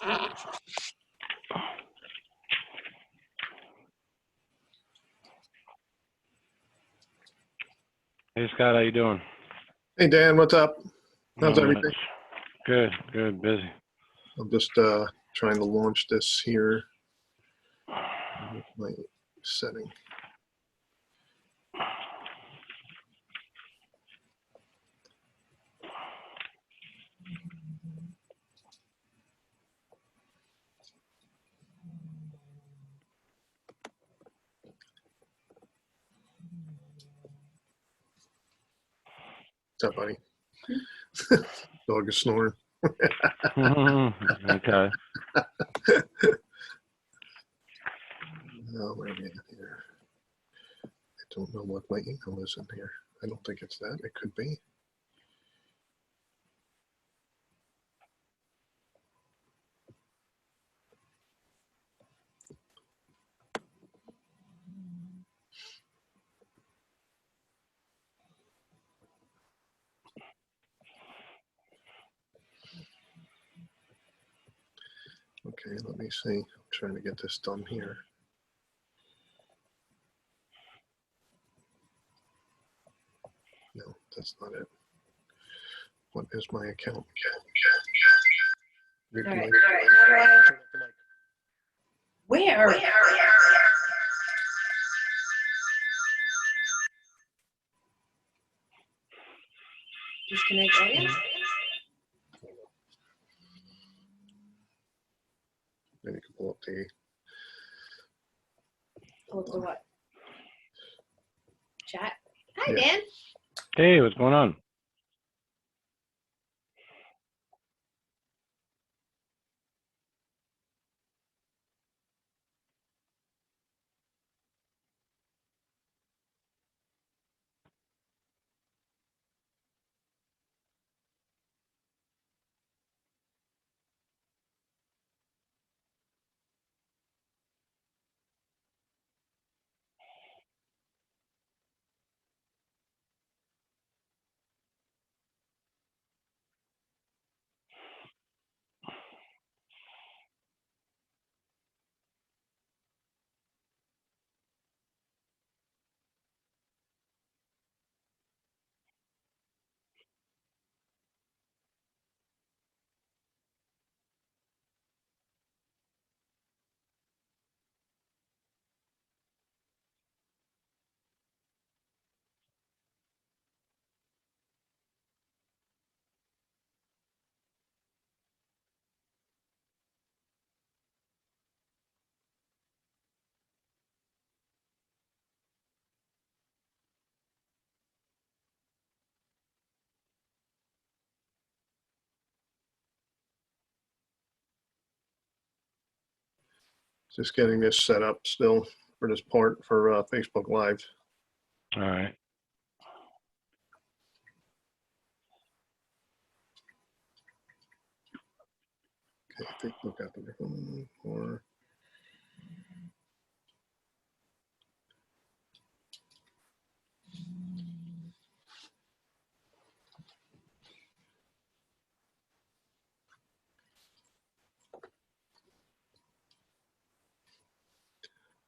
Hey Scott, how you doing? Hey Dan, what's up? How's Not everything? much. Good, good, busy. I'm just trying to launch this here with my setting. What's up, buddy? Dog is snoring. Okay. Oh, where am I at here? I don't know what my email is in here. I don't think it's that. It could be. Okay, let me see. I'm trying to get this done here. No, that's not it. What is my account? Mute the All right. mic. All right. How do I? Turn off the mic. Where? Disconnect audio? Then you can pull up the. Pull up the what? Chat. Hi, Yeah. Dan. Hey, what's going on? Just getting this set up still for this part for Facebook Live. All right. Okay, Facebook application or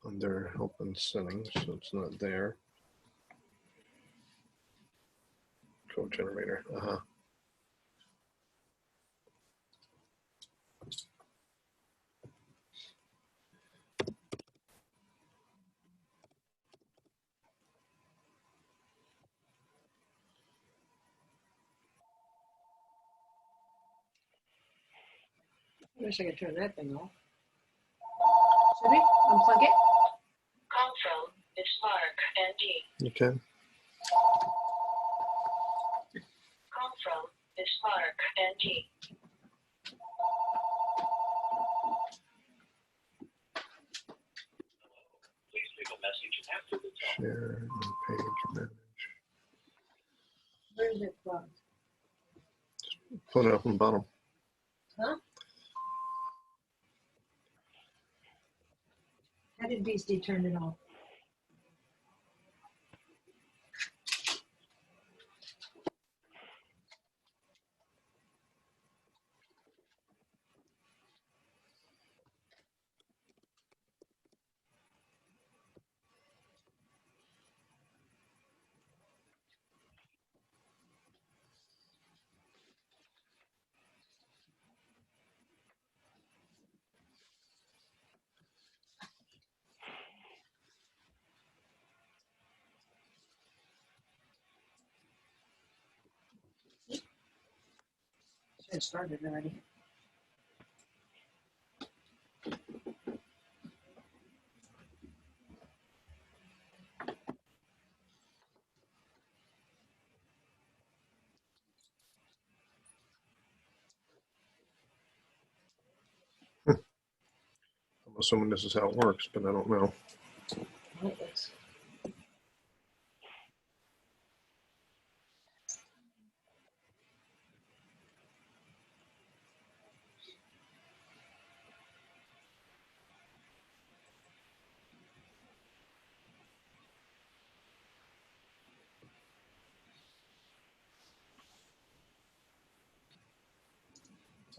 under help and settings, so it's not there. Code generator. I wish I could turn that thing off. Should we unplug it? Call from is Mark ND. You can. Call from is Mark ND. Please leave a message after the tone. Share and page manage. Where is it plugged? Put it up on the bottom. Huh? How did Beastie turn it off? It started already. I'm assuming this is how it works, but I don't know. Oh, it's-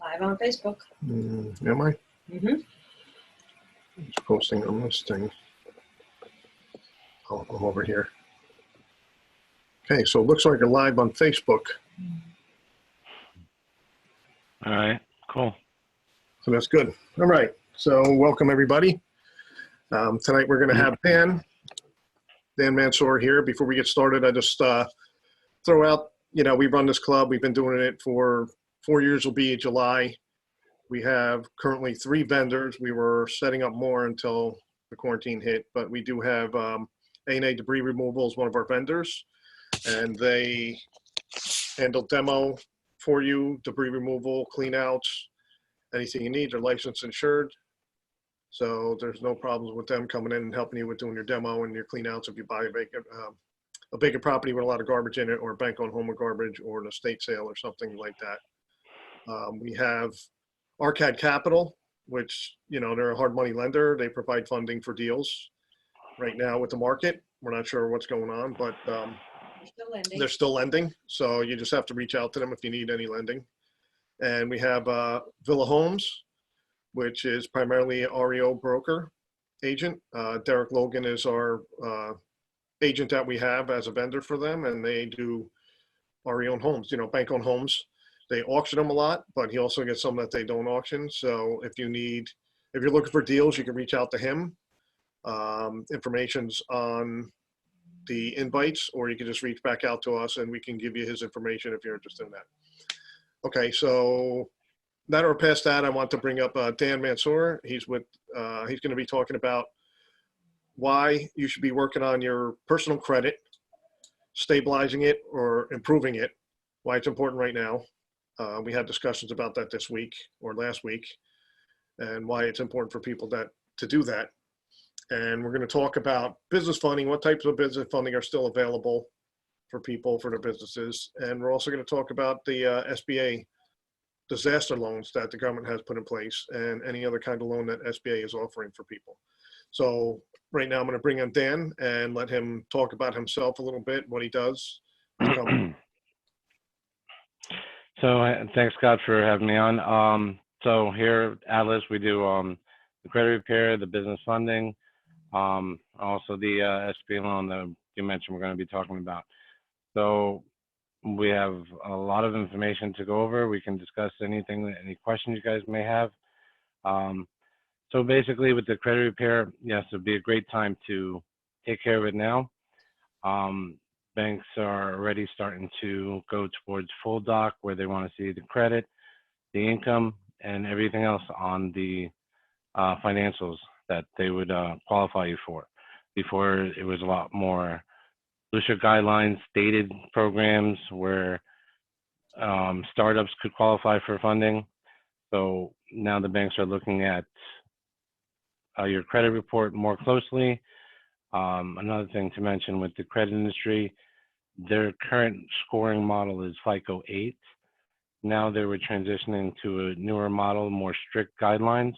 Live on Facebook. Am I? Mm-hmm. It's posting on this thing. Oh, I'm over here. Okay, so it looks like you're live on Facebook. All right, cool. So that's good. All right. So welcome everybody. Tonight we're going to have Dan Mansour here. Before we get started, I just throw out, we run this club. We've been doing it for 4 years, will be July. We have currently 3 vendors. We were setting up more until the quarantine hit, but we do have A&A Debris Removal is one of our vendors, and they handle demo for you, debris removal, clean outs, anything you need. They're licensed, insured. So there's no problems with them coming in and helping you with doing your demo and your clean outs if you buy a vacant property with a lot of garbage in it, or a bank-owned home with garbage, or an estate sale or something like that. We have Arcad Capital, which, they're a hard money lender. They provide funding for deals. Right now with the market, we're not sure what's going on, but We're still ending. they're still lending. So you just have to reach out to them if you need any lending. And we have Villa Homes, which is primarily an REO broker agent. Derek Logan is our agent that we have as a vendor for them, and they do REO homes, bank-owned homes. They auction them a lot, but he also gets some that they don't auction. So if you're looking for deals, you can reach out to him. Information's on the invites, or you can just reach back out to us and we can give you his information if you're interested in that. Okay, so now that we're past that, I want to bring up Dan Mansour. He's going to be talking about why you should be working on your personal credit, stabilizing it or improving it, why it's important right now. We had discussions about that this week or last week, and why it's important for people to do that. And we're going to talk about business funding, what types of business funding are still available for people, for their businesses. And we're also going to talk about the SBA disaster loans that the government has put in place, and any other kind of loan that SBA is offering for people. So right now I'm going to bring in Dan and let him talk about himself a little bit, what he does. So thanks, Scott, for having me on. So here at Atlas, we do the credit repair, the business funding, also the SBA loan that you mentioned we're going to be talking about. So we have a lot of information to go over. We can discuss any questions you guys may have. So basically with the credit repair, yes, it'd be a great time to take care of it now. Banks are already starting to go towards full doc, where they want to see the credit, the income, and everything else on the financials that they would qualify you for. Before, it was a lot more looser guidelines, stated programs where startups could qualify for funding. So now the banks are looking at your credit report more closely. Another thing to mention with the credit industry, their current scoring model is FICO 8. Now they were transitioning to a newer model, more strict guidelines,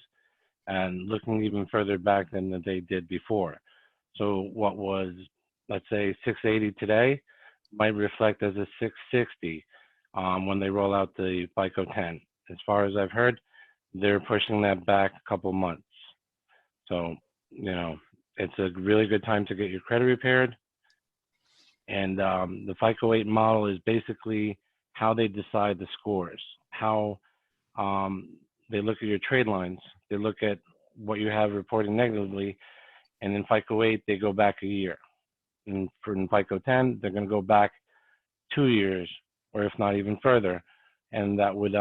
and looking even further back than they did before. So what was, let's say, 680 today might reflect as a 660 when they roll out the FICO 10. As far as I've heard, they're pushing that back a couple months. So, it's a really good time to get your credit repaired. And the FICO 8 model is basically how they decide the scores, how they look at your trade lines, they look at what you have reporting negatively, and in FICO 8, they go back a year. And in FICO 10, they're going to go back 2 years, or if not even further, and that would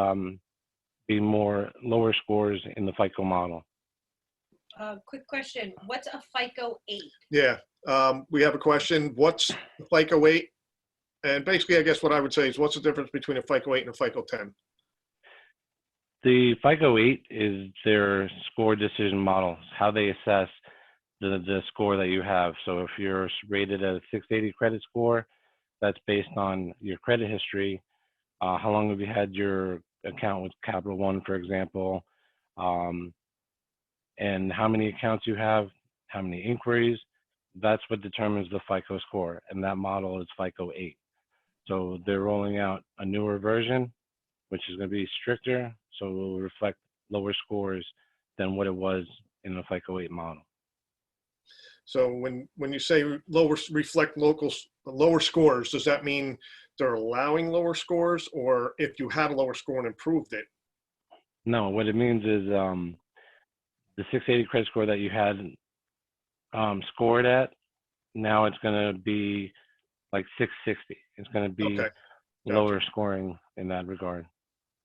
be more lower scores in the FICO model. Quick question. What's a FICO 8? Yeah, we have a question. What's the FICO 8? And basically, I guess what I would say is, what's the difference between a FICO 8 and a FICO 10? The FICO 8 is their score decision model, how they assess the score that you have. So if you're rated at a 680 credit score, that's based on your credit history. How long have you had your account with Capital One, for example, and how many accounts you have, how many inquiries. That's what determines the FICO score, and that model is FICO 8. So they're rolling out a newer version, which is going to be stricter, so it will reflect lower scores than what it was in the FICO 8 model. So when you say reflect lower scores, does that mean they're allowing lower scores, or if you had a lower score and improved it? No, what it means is the 680 credit score that you had scored at, now it's going to be like 660. It's going to be Okay. lower scoring in that regard.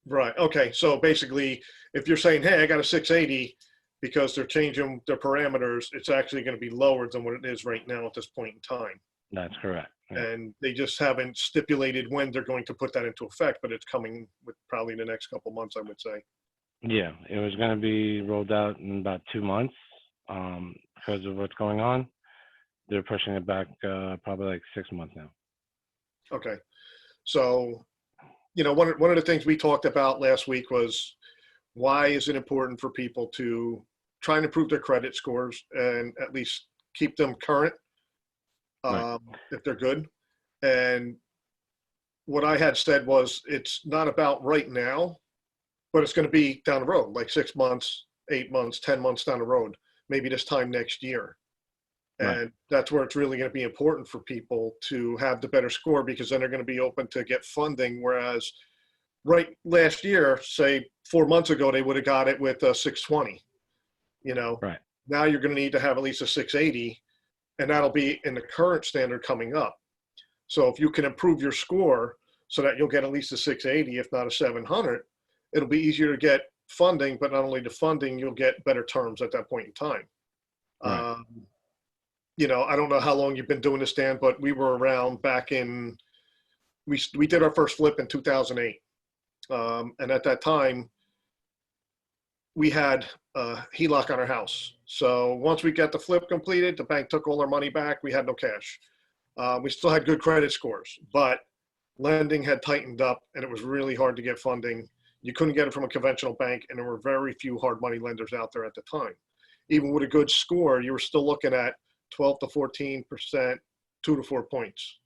Right. Okay. So basically, if you're saying, hey, I got a 680 because they're changing their parameters, it's actually going to be lower than what it is right now at this point in time. That's correct. Yeah. And they just haven't stipulated when they're going to put that into effect, but it's coming with probably the next couple months, I would say. Yeah, it was going to be rolled out in about 2 months because of what's going on. They're pushing it back probably like 6 months now. Okay. So, you know, one of the things we talked about last week was, why is it important for people to try and improve their credit scores and at least keep them current if they're good? And what I had said was, it's not about right now, but it's going to be down the road, like 6 months, 8 months, 10 months down the road, maybe this time next year. Right. And that's where it's really going to be important for people to have the better score, because then they're going to be open to get funding. Whereas last year, say 4 months ago, they would have got it with a 620, you know. Right. Now you're going to need to have at least a 680, and that'll be in the current standard coming up. So if you can improve your score so that you'll get at least a 680, if not a 700, it'll be easier to get funding. But not only the funding, you'll get better terms at that point in time. Right. You know, I don't know how long you've been doing this, Dan, but we were around back in, we did our first flip in 2008. And at that time, we had a HELOC on our house. So once we got the flip completed, the bank took all our money back. We had no cash. We still had good credit scores, but lending had tightened up and it was really hard to get funding. You couldn't get it from a conventional bank, and there were very few hard money lenders out there at the time. Even with a good score, you were still looking at 12 to 14%, 2 to 4 points.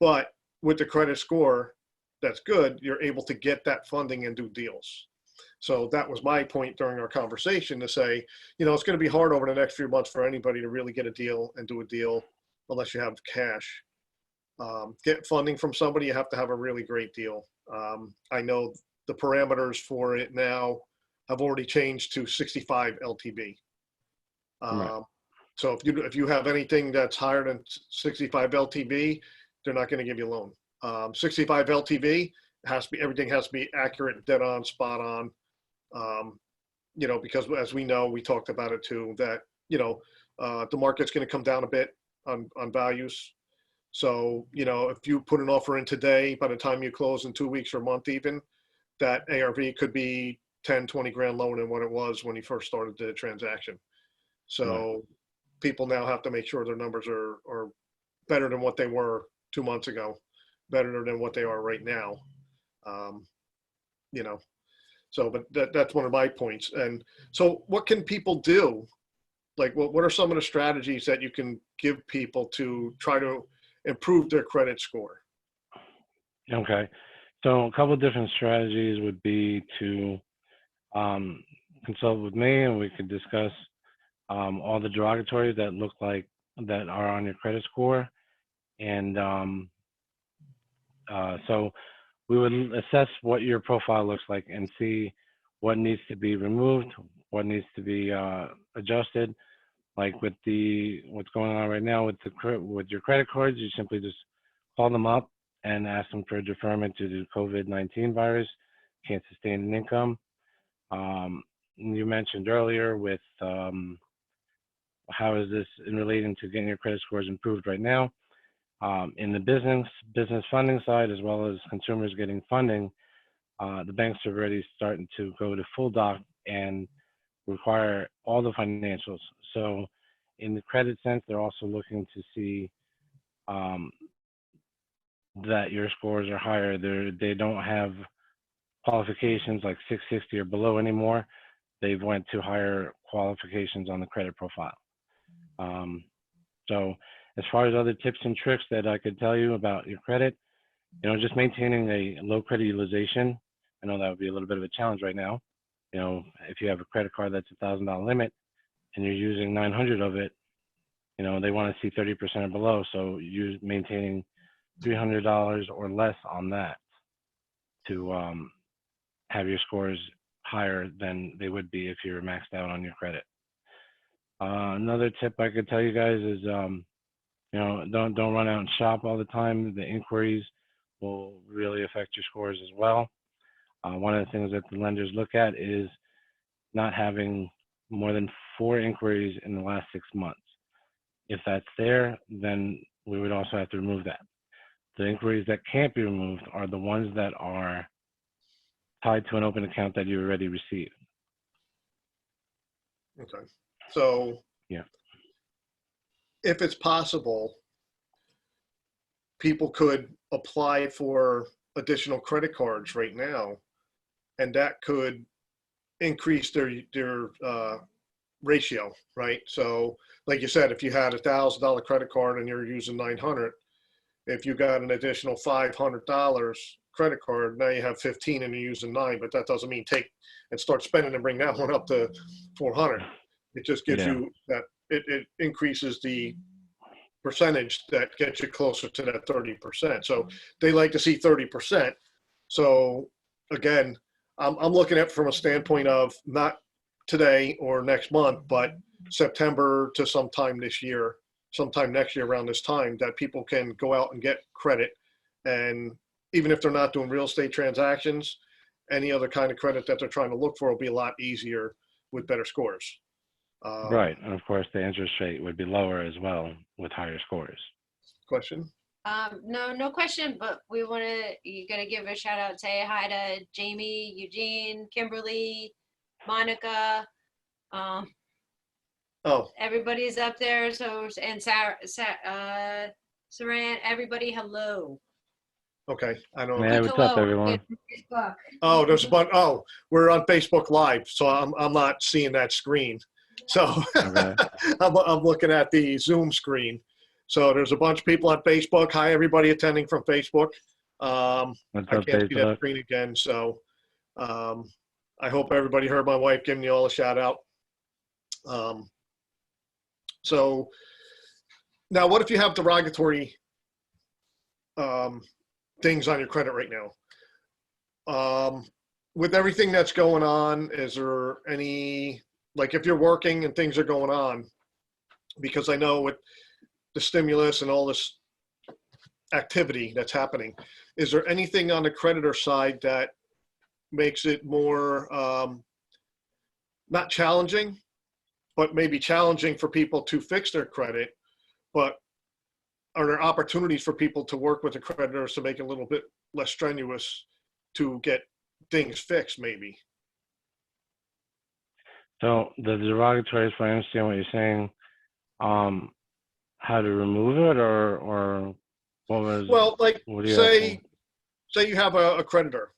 But with the credit score that's good, you're able to get that funding and do deals. So that was my point during our conversation, to say, you know, it's going to be hard over the next few months for anybody to really get a deal and do a deal unless you have cash. Get funding from somebody, you have to have a really great deal. I know the parameters for it now have already changed to 65 LTV. Right. So if you have anything that's higher than 65 LTV, they're not going to give you a loan. 65 LTV everything has to be accurate, dead on, spot on. You know, because as we know, we talked about it too, that, you know, the market's going to come down a bit on values. So, you know, if you put an offer in today, by the time you close in 2 weeks or a month even, that ARV could be 10, 20 grand lower than what it was when you first started the transaction. So people now have to make sure their numbers are better than what they were 2 months ago, better than what they are right now. You know, so, but that's one of my points. And so what can people do? Like, what are some of the strategies that you can give people to try to improve their credit score? Okay. So a couple of different strategies would be to consult with me, and we could discuss all the derogatories that look like that are on your credit score. And so we would assess what your profile looks like and see what needs to be removed, what needs to be adjusted. Like with what's going on right now with your credit cards, you simply just call them up and asked them for a deferment due to COVID-19 virus, can't sustain an income. You mentioned earlier with how is this in relating to getting your credit scores improved right now. In the business funding side, as well as consumers getting funding, the banks are already starting to go to full doc and require all the financials. So in the credit sense, they're also looking to see that your scores are higher. They don't have qualifications like 660 or below anymore. They've went to higher qualifications on the credit profile. So as far as other tips and tricks that I could tell you about your credit, just maintaining a low credit utilization. I know that would be a little bit of a challenge right now. If you have a credit card that's $1,000 limit and you're using 900 of it, they want to see 30% or below. So you maintaining $300 or less on that to have your scores higher than they would be if you're maxed out on your credit. Another tip I could tell you guys is, don't run out and shop all the time. The inquiries will really affect your scores as well. One of the things that the lenders look at is not having more than 4 inquiries in the last 6 months. If that's there, then we would also have to remove that. The inquiries that can't be removed are the ones that are tied to an open account that you already received. Okay. So Yeah. if it's possible, people could apply for additional credit cards right now, and that could increase their ratio, right? So like you said, if you had $1,000 credit card and you're using 900, if you got an additional $500 credit card, now you have 15 and you're using 9, but that doesn't mean take and start spending and bring that one up to 400. It just gives you that, it increases the percentage that gets you closer to that 30%. So they like to see 30%. So again, I'm looking at from a standpoint of not today or next month, but September to sometime next year around this time, that people can go out and get credit. And even if they're not doing real estate transactions, any other kind of credit that they're trying to look for will be a lot easier with better scores. Right. And of course, the interest rate would be lower as well with higher scores. Question? No question, but you're going to give a shout out, say hi to Jamie, Eugene, Kimberly, Monica. Everybody's up there. So, and Sarah, Saran, everybody, hello. Okay. I don't know. Yeah, what's up, everyone? Oh, there's a bunch. Oh, we're on Facebook Live, so I'm not seeing that screen. So Okay. I'm looking at the Zoom screen. So there's a bunch of people on Facebook. Hi, everybody attending from Facebook. I can't see that screen again. So I hope everybody heard my wife giving you all a shout out. So now what if you have derogatory things on your credit right now? With everything that's going on, is there any, like if you're working and things are going on, because I know with the stimulus and all this activity that's happening, is there anything on the creditor side that makes it more, not challenging, but maybe challenging for people to fix their credit, but are there opportunities for people to work with the creditors to make it a little bit less strenuous to get things fixed maybe? So the derogatory, if I understand what you're saying, how to remove it or what was? Well, like say asking? you have a creditor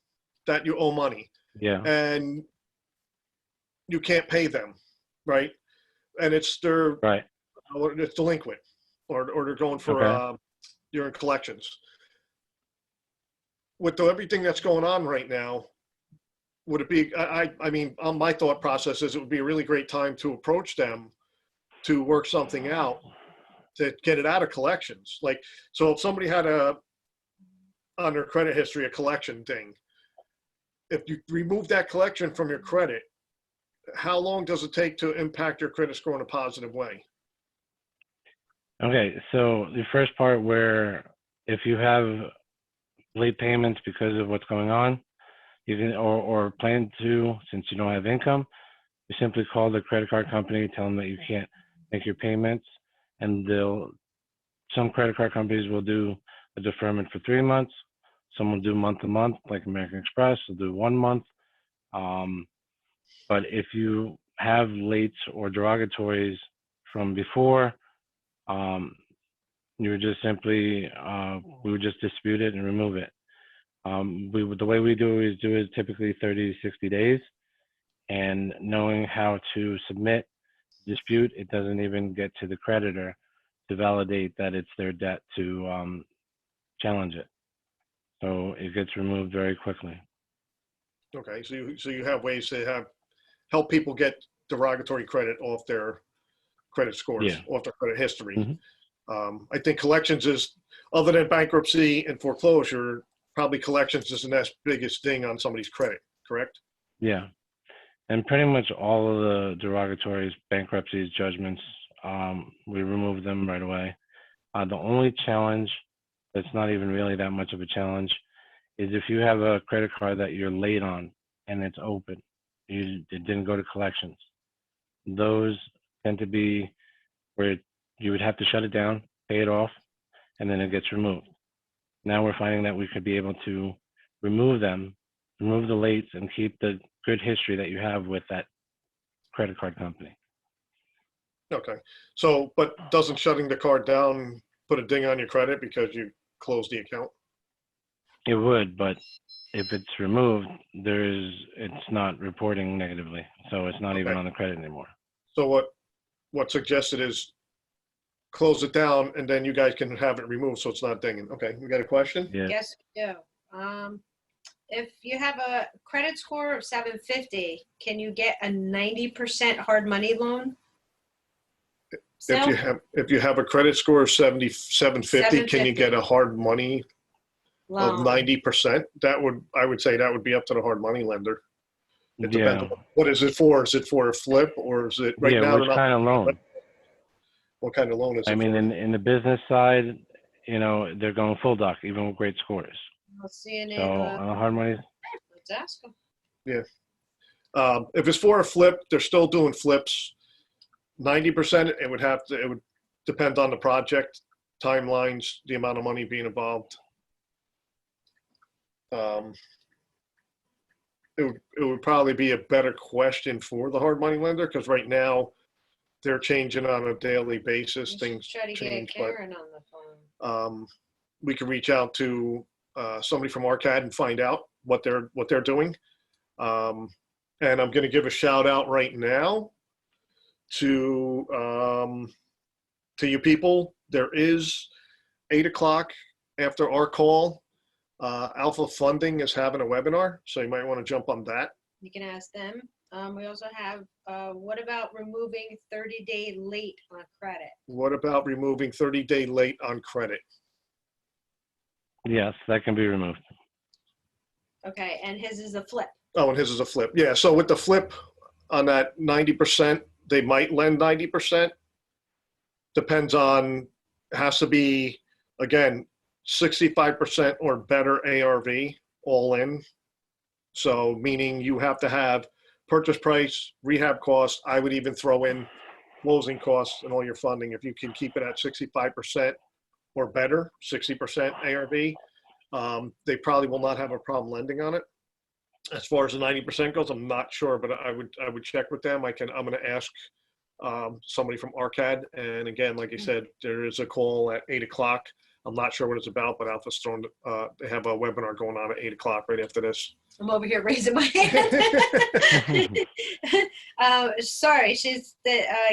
that you owe money. Yeah. And you can't pay them, right? And it's it's delinquent, or they're going for you're in collections. With everything that's going on right now, would it be? I mean, my thought process is it would be a really great time to approach them to work something out to get it out of collections. Like, so if somebody had on their credit history a collection thing, if you remove that collection from your credit, how long does it take to impact your credit score in a positive way? Okay, so the first part where if you have late payments because of what's going on, you can, or plan to, since you don't have income, you simply call the credit card company, tell them that you can't make your payments, and some credit card companies will do a deferment for 3 months. Some will do month to month, like American Express will do 1 month. But if you have lates or derogatories from before, you would just simply, we would just dispute it and remove it. The way we do is typically 30 to 60 days, and knowing how to submit dispute, it doesn't even get to the creditor to validate that it's their debt to challenge it. So it gets removed very quickly. Okay, so you have ways to help people get derogatory credit off their credit scores, Yeah. off their credit history. Mhm. I think collections is, other than bankruptcy and foreclosure, probably collections is the next biggest thing on somebody's credit, correct? Yeah. And pretty much all of the derogatories, bankruptcies, judgments, we remove them right away. The only challenge that's not even really that much of a challenge is if you have a credit card that you're late on and it's open, it didn't go to collections. Those tend to be where you would have to shut it down, pay it off, and then it gets removed. Now we're finding that we could be able to remove them, remove the lates, and keep the good history that you have with that credit card company. Okay, so, but doesn't shutting the card down put a ding on your credit because you closed the account? It would, but if it's removed, it's not reporting negatively, so it's not even Okay. on the credit anymore. So what's suggested is close it down and then you guys can have it removed so it's not dinging. Okay, we got a question? Yeah. Yes, we do. If you have a credit score of 750, can you get a 90% hard money loan? Still? If you have a credit score of 750, can you get a hard money of Loan. 90%? I would say that would be up to the hard money lender. It depends. Yeah. What is it for? Is it for a flip or is it right Yeah, now? which kind of loan? What kind of loan is it I mean, for? in the business side, they're going full doc, even with great scores. Let's see an So hard money, Let's ask them. If it's for a flip, they're still doing flips. 90%, it would depend on the project, timelines, the amount of money being involved. It would probably be a better question for the hard money lender because right now they're changing on a daily basis. We should Things try to change, get but Karen on the phone. we can reach out to somebody from ARCAD and find out what they're doing. And I'm going to give a shout out right now to you people. There is 8 o'clock after our call. Alpha Funding is having a webinar, so you might want to jump on that. You can ask them. We also have, what about removing 30-day late on credit? What about removing 30-day late on credit? yes, that can be removed. Okay, and his is a flip. Oh, and his is a flip. Yeah, so with the flip on that 90%, they might lend 90%. Depends on, has to be, again, 65% or better ARV all in. So meaning you have to have purchase price, rehab costs. I would even throw in closing costs and all your funding. If you can keep it at 65% or better, 60% ARV, they probably will not have a problem lending on it. As far as the 90% goes, I'm not sure, but I would check with them. I'm going to ask somebody from ARCAD. And again, like I said, there is a call at 8 o'clock. I'm not sure what it's about, but Alpha's throwing, they have a webinar going on at 8 o'clock right after this. I'm over here raising my hand. Sorry,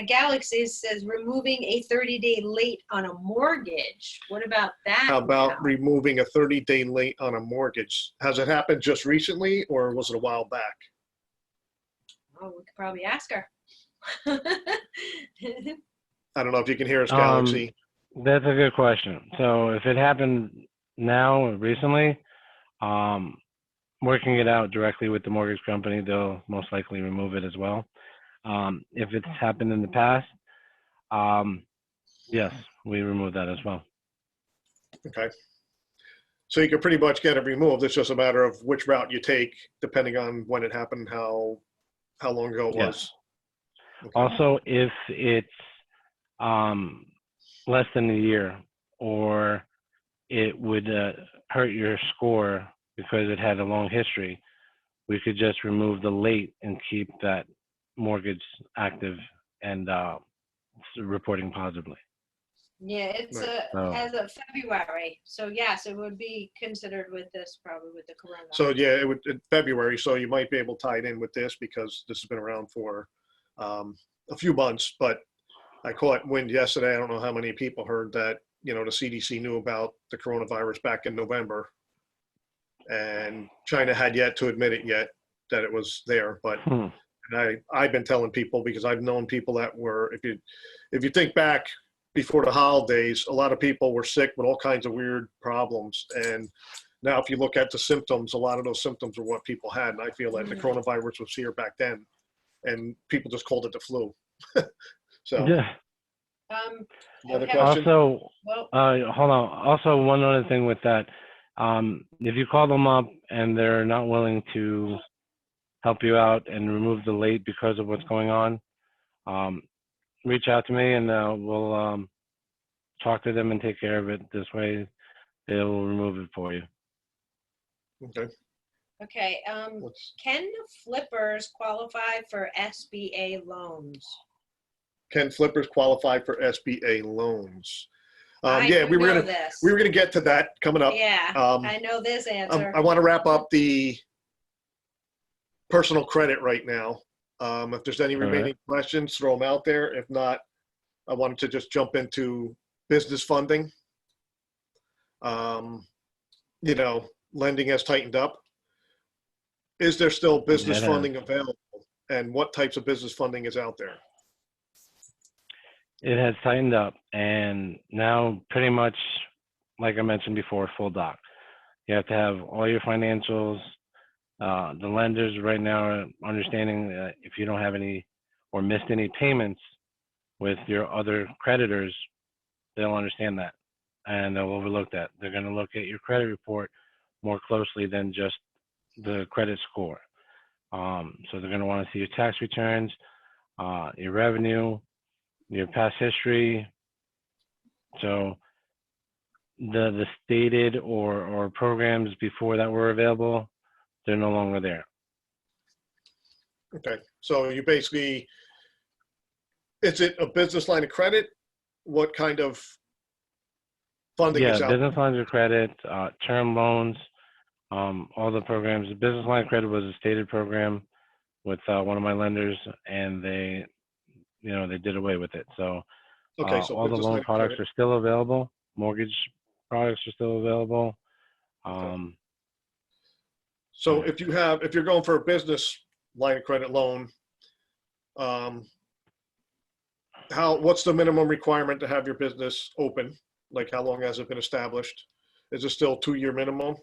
Galaxy says removing a 30-day late on a mortgage. What about that? How about now? removing a 30-day late on a mortgage? Has it happened just recently or was it a while back? Oh, we could probably ask her. I don't know if you can hear us, Galaxy. That's a good question. So if it happened now or recently, working it out directly with the mortgage company, they'll most likely remove it as well. If it's happened in the past, yes, we remove that as well. Okay. So you can pretty much get it removed. It's just a matter of which route you take, depending on when it happened, how long ago it Yeah. was. Okay. Also, if it's less than a year, or it would hurt your score because it had a long history, we could just remove the late and keep that mortgage active and reporting positively. Yeah, it's Right. So, as of February. So yes, it would be considered with this, probably with the corona. So yeah, it would in February. So you might be able to tie it in with this because this has been around for a few months. But I caught wind yesterday. I don't know how many people heard that. The CDC knew about the coronavirus back in November, and China had yet to admit it yet that it was there. But and I've been telling people, because I've known people that were, if you think back before the holidays, a lot of people were sick with all kinds of weird problems. And now if you look at the symptoms, a lot of those symptoms are what people had. And I feel that the coronavirus was here back then, and people just called it the flu. So, yeah. another Okay. question? Also, Well, hold on. Also, one other thing with that, if you call them up and they're not willing to help you out and remove the late because of what's going on, reach out to me and we'll talk to them and take care of it. This way, they'll remove it for you. Okay. okay. Let's, Can the flippers qualify for SBA loans? can flippers qualify for SBA loans? I Yeah, do we were know gonna this. get to that coming up. Yeah, Um, I know this answer. I want to wrap up the personal credit right now. If there's any All right. remaining questions, throw them out there. If not, I wanted to just jump into business funding. Lending has tightened up. Is there still business Yeah, it has. funding available? And what types of business funding is out there? It has tightened up, and now pretty much, like I mentioned before, full doc. You have to have all your financials. The lenders right now are understanding that if you don't have any or missed any payments with your other creditors, they'll understand that and they'll overlook that. They're going to look at your credit report more closely than just the credit score. So they're going to want to see your tax returns, your revenue, your past history. So the stated or programs before that were available, they're no longer there. Okay, so you basically, is it a business line of credit? What kind of funding Yeah, is out? business lines of credit, term loans, all the programs. The business line of credit was a stated program with one of my lenders, and they did away with it. So Okay, so all the business line loan of products credit. are still available. Mortgage products are still available. Okay. So if you're going for a business line of credit loan, what's the minimum requirement to have your business open? Like, how long has it been established? Is it still 2-year minimum?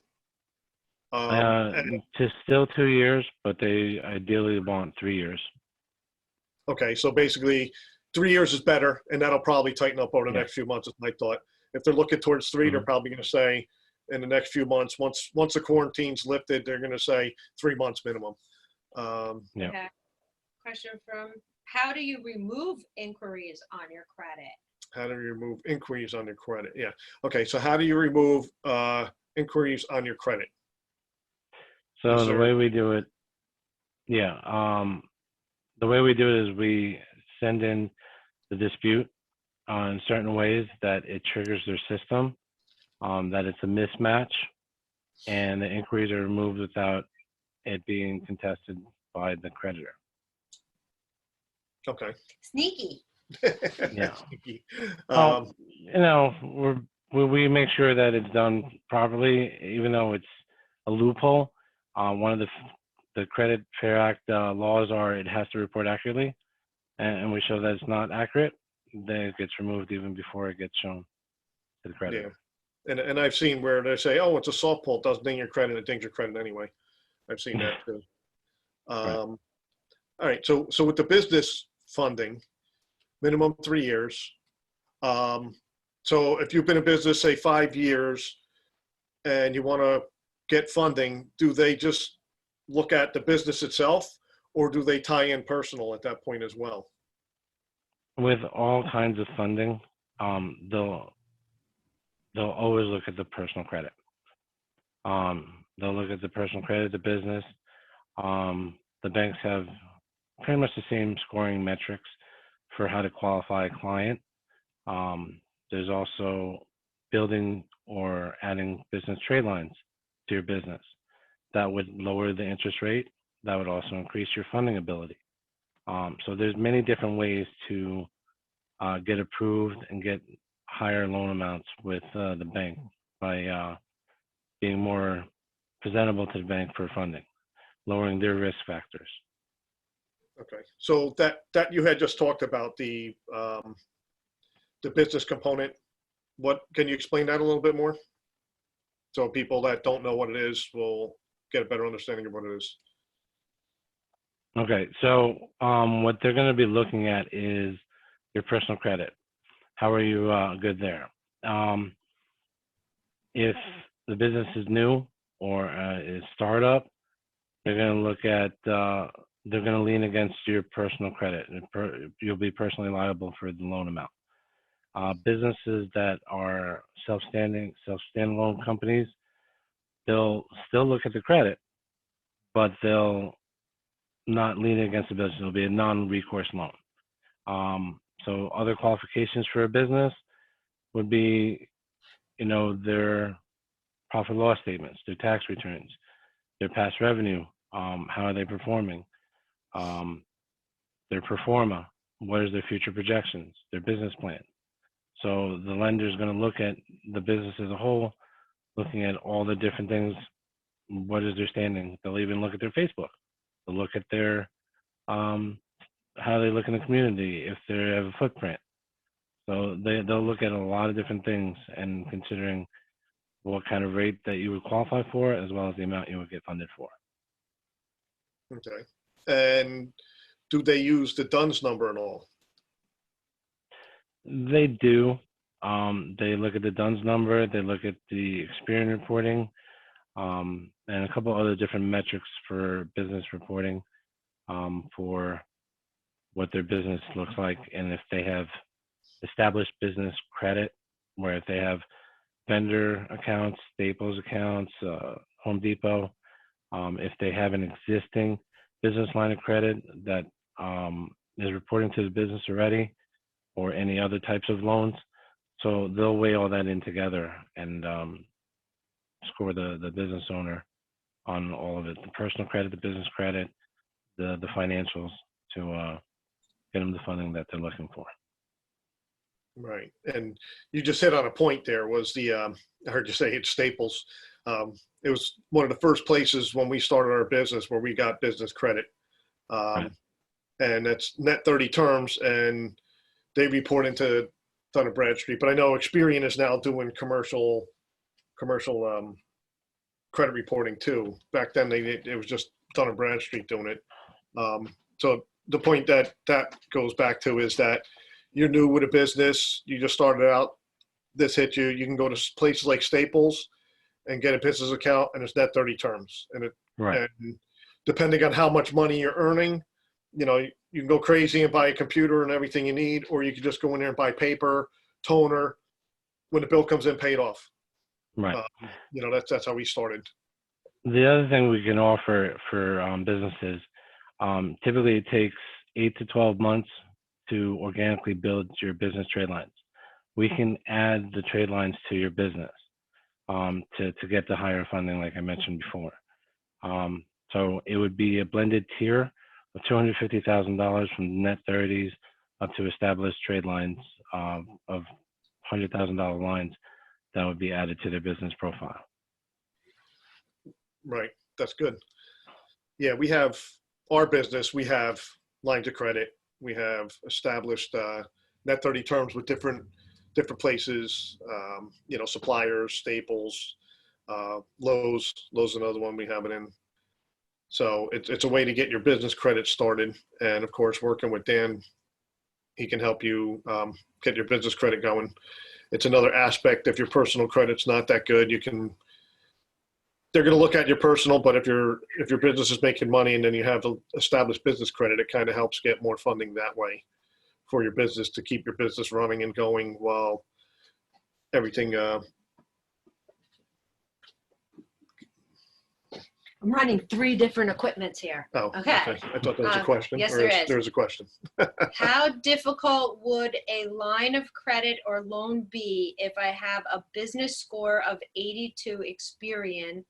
It's still 2 years, but they ideally want 3 years. Okay, so basically 3 years is better, and that'll probably tighten up over the Yeah. next few months, is my thought. If they're looking towards 3, they're probably going to say in the next few months, once the quarantine's lifted, they're going to say 3 months minimum. Yeah. Okay. Question from, how do you remove inquiries on your credit? How do you remove inquiries on your credit? Yeah. Okay, so how do you remove inquiries on your credit? So Is the there- way we do it, the way we do it is we send in the dispute in certain ways that it triggers their system, that it's a mismatch, and the inquiries are removed without it being contested by the creditor. Okay. Sneaky. Yeah. Sneaky. Well, we make sure that it's done properly, even though it's a loophole. One of the Credit Fair Act laws are it has to report accurately, and we show that it's not accurate, then it gets removed even before it gets shown to the creditor. Yeah. And I've seen where they say, oh, it's a soft pull, it doesn't ding your credit, it dings your credit anyway. I've seen that too. All right, so with the business funding, minimum 3 years. So if you've been in business, say 5 years, and you want to get funding, do they just look at the business itself, or do they tie in personal at that point as well? With all kinds of funding, they'll always look at the personal credit. They'll look at the personal credit, the business. The banks have pretty much the same scoring metrics for how to qualify a client. There's also building or adding business trade lines to your business. That would lower the interest rate. That would also increase your funding ability. So there's many different ways to get approved and get higher loan amounts with the bank by being more presentable to the bank for funding, lowering their risk factors. Okay, so that you had just talked about the business component. What can you explain that a little bit more? So people that don't know what it is will get a better understanding of what it is. Okay, so what they're going to be looking at is your personal credit. How are you good there? If the business is new or is startup, they're going to look at, they're going to lean against your personal credit. You'll be personally liable for the loan amount. Businesses that are self-standalone companies, they'll still look at the credit, but they'll not lean against the business. It'll be a non-recourse loan. So other qualifications for a business would be, their profit loss statements, their tax returns, their past revenue, how are they performing, their pro forma, what is their future projections, their business plan. So the lender is going to look at the business as a whole, looking at all the different things. What is their standing? They'll even look at their Facebook. They'll look at their, how they look in the community, if they have a footprint. So they'll look at a lot of different things and considering what kind of rate that you would qualify for, as well as the amount you would get funded for. Okay. And do they use the DUNS number and all? They do. They look at the DUNS number, they look at the Experian reporting, and a couple other different metrics for business reporting, for what their business looks like, and if they have established business credit, where if they have vendor accounts, Staples accounts, Home Depot, if they have an existing business line of credit that is reporting to the business already, or any other types of loans. So they'll weigh all that in together and score the business owner on all of it, the personal credit, the business credit, the financials, to get them the funding that they're looking for. Right. And you just hit on a point there, was the, I heard you say it's Staples. It was one of the first places when we started our business where we got business credit. Right. And that's net 30 terms, and they report into Dun & Bradstreet. But I know Experian is now doing commercial credit reporting too. Back then, it was just Dun & Bradstreet doing it. So the point that goes back to is that you're new with a business, you just started out, this hit you, you can go to places like Staples and get a business account, and it's net 30 terms. Right. And depending on how much money you're earning, you can go crazy and buy a computer and everything you need, or you can just go in there and buy paper, toner. When the bill comes in, pay it off. Right. That's how we started. The other thing we can offer for businesses, typically it takes 8 to 12 months to organically build your business trade lines. We can add the trade lines to your business to get the higher funding, like I mentioned before. So it would be a blended tier of $250,000 from net 30s up to established trade lines of $100,000 lines that would be added to their business profile. Right. That's good. Yeah, we have our business, we have lines of credit. We have established net 30 terms with different places, suppliers, Staples, Lowe's is another one we have it in. So it's a way to get your business credit started. And of course, working with Dan, he can help you get your business credit going. It's another aspect. If your personal credit's not that good, you can they're going to look at your personal, but if your business is making money and then you have the established business credit, it kind of helps get more funding that way for your business to keep your business running and going while everything. I'm running 3 different equipments here. Oh, Okay. okay. I thought that was a question. Yes, Or there is. There's a question. How difficult would a line of credit or loan be if I have a business score of 82 Experian?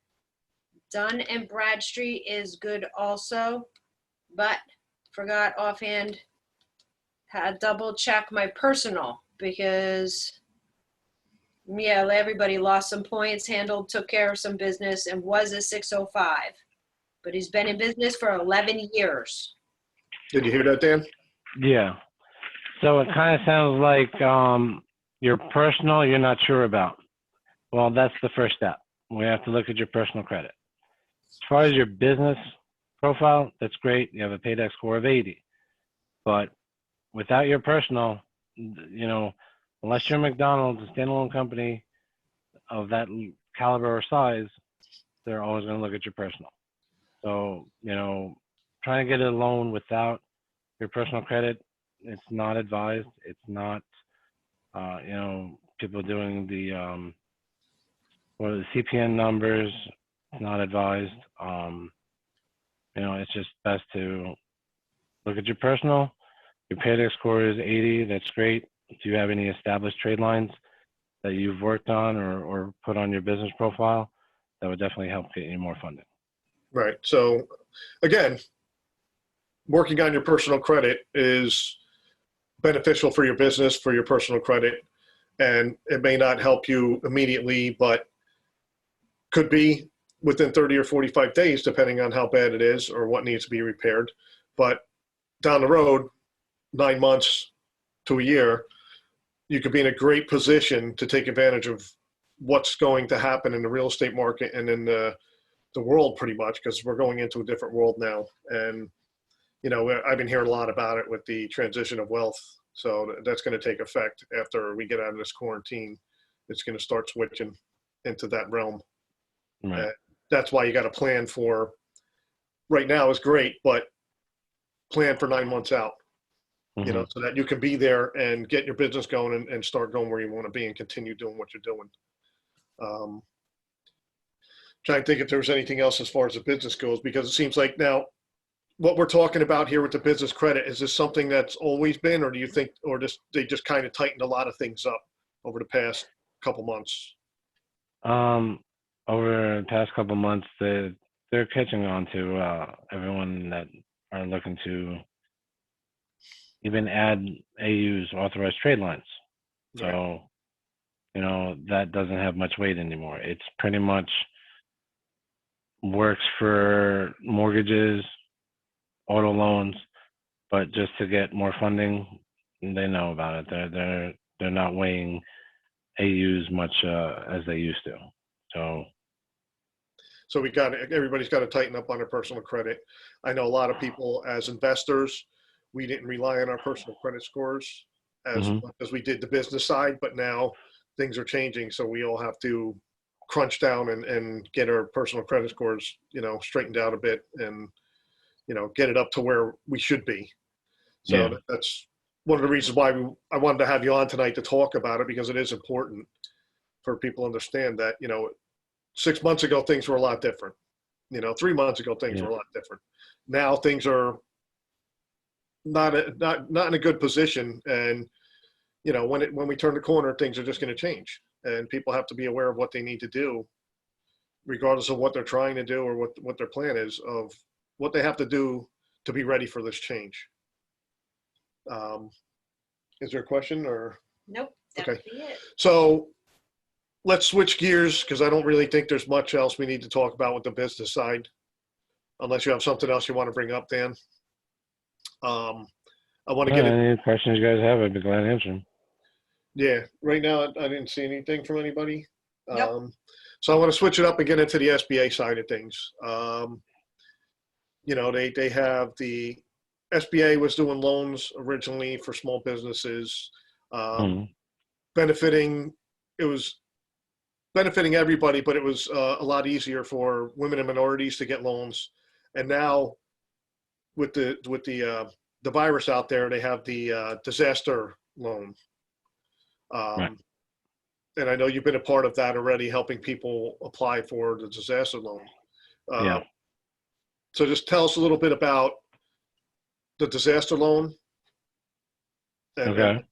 Dun and Bradstreet is good also, but forgot offhand, had double check my personal because yeah, everybody lost some points, took care of some business, and was a 605. But he's been in business for 11 years. Did you hear that, Dan? Yeah. So it kind of sounds like your personal you're not sure about. Well, that's the first step. We have to look at your personal credit. As far as your business profile, that's great. You have a PAYDEX score of 80. But without your personal, you know, unless you're McDonald's, a standalone company of that caliber or size, they're always going to look at your personal. So, you know, trying to get a loan without your personal credit, it's not advised. It's not, you know, people doing the, what are the CPN numbers, it's not advised. You know, it's just best to look at your personal. Your PAYDEX score is 80, that's great. Do you have any established trade lines that you've worked on or put on your business profile? That would definitely help get you more funding. Right. So again, working on your personal credit is beneficial for your business, for your personal credit, and it may not help you immediately, but could be within 30 or 45 days, depending on how bad it is or what needs to be repaired. But down the road, 9 months to a year, you could be in a great position to take advantage of what's going to happen in the real estate market and in the world pretty much, because we're going into a different world now. And, you know, I've been hearing a lot about it with the transition of wealth. So that's going to take effect after we get out of this quarantine. It's going to start switching into that realm. Right. That's why you got to plan for, right now is great, but plan for 9 months out. You know, so that you can be there and get your business going and start going where you want to be and continue doing what you're doing. Trying to think if there was anything else as far as the business goes, because it seems like now what we're talking about here with the business credit, is this something that's always been, or do you think, or just they just kind of tightened a lot of things up over the past couple months? Over the past couple months, they're catching on to everyone that are looking to even add AU's authorized trade lines. So, Right. you know, that doesn't have much weight anymore. It's pretty much works for mortgages, auto loans, but just to get more funding, they know about it. They're not weighing AUs much as they used to. So everybody's got to tighten up on their personal credit. I know a lot of people as investors, we didn't rely on our personal credit scores as much as we did the business side, but now things are changing. So we all have to crunch down and get our personal credit scores, you know, straightened out a bit and, you know, get it up to where we should be. So that's one of the reasons why I wanted to have you on tonight to talk about it, because it is important for people to understand that, you know, 6 months ago, things were a lot different. You know, 3 months ago, things were a lot different. Now things are not in a good position. And, you know, when we turn the corner, things are just going to change, and people have to be aware of what they need to do, regardless of what they're trying to do or what their plan is, of what they have to do to be ready for this change. Is there a question or? Nope. That Okay. would be it. So let's switch gears, because I don't really think there's much else we need to talk about with the business side, unless you have something else you want to bring up, Dan. I want to get any questions you guys have, I'd be glad to answer them. Yeah, right now I didn't see anything from anybody. Nope. So I want to switch it up and get into the SBA side of things. You know, they have the SBA was doing loans originally for small businesses, benefiting. It was benefiting everybody, but it was a lot easier for women and minorities to get loans. And now with the virus out there, they have the disaster loan. Right. And I know you've been a part of that already, helping people apply for the disaster loan. Yeah. So just tell us a little bit about the disaster loan and, Okay. and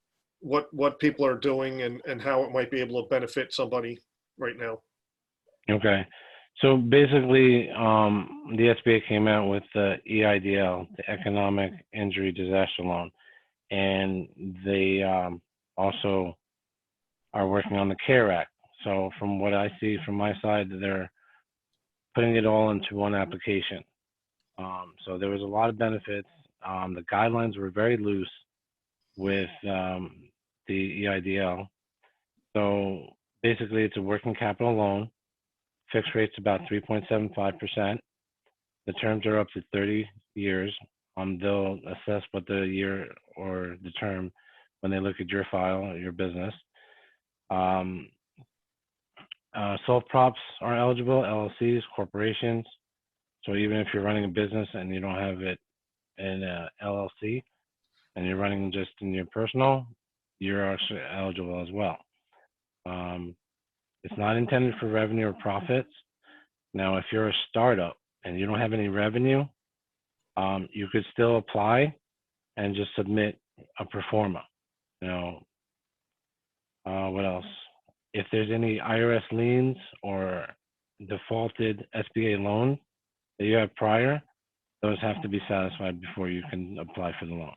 what people are doing and how it might be able to benefit somebody right now. Okay. So basically, the SBA came out with the EIDL, the Economic Injury Disaster Loan, and they also are working on the CARE Act. So from what I see from my side, they're putting it all into one application. So there was a lot of benefits. The guidelines were very loose with the EIDL. So basically, it's a working capital loan. Fixed rate's about 3.75%. The terms are up to 30 years. They'll assess what the year or the term when they look at your file or your business. Sole props are eligible, LLCs, corporations. So even if you're running a business and you don't have it in a LLC and you're running just in your personal, you're actually eligible as well. It's not intended for revenue or profits. Now, if you're a startup and you don't have any revenue, you could still apply and just submit a pro forma. What else? If there's any IRS liens or defaulted SBA loan that you have prior, those have to be satisfied before you can apply for the loan.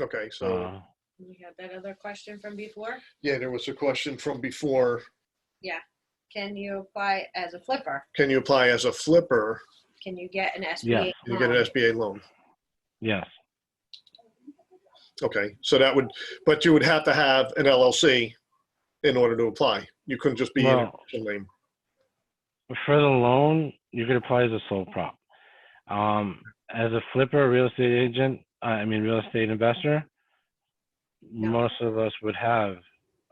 Okay, so You have that other question from before? yeah, there was a question from before. Can you apply as a flipper? Can you apply as a flipper? Can you get an SBA Yeah. You get an loan? SBA loan. Yes. Okay, so that would, but you would have to have an LLC in order to apply. You couldn't just be in a Well, personal name. for the loan, you could apply as a sole prop. As a flipper, real estate agent, real estate investor, most of us would have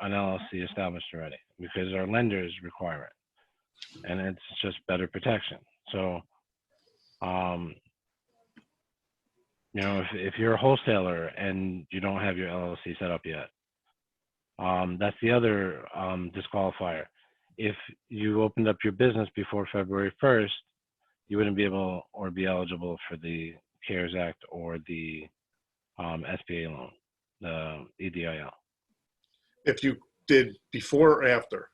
an LLC established already because our lenders require it, and it's just better protection. So, if you're a wholesaler and you don't have your LLC set up yet, that's the other disqualifier. If you opened up your business before February 1st, you wouldn't be able or be eligible for the CARES Act or the SBA loan, the EDIL. If you did before or after.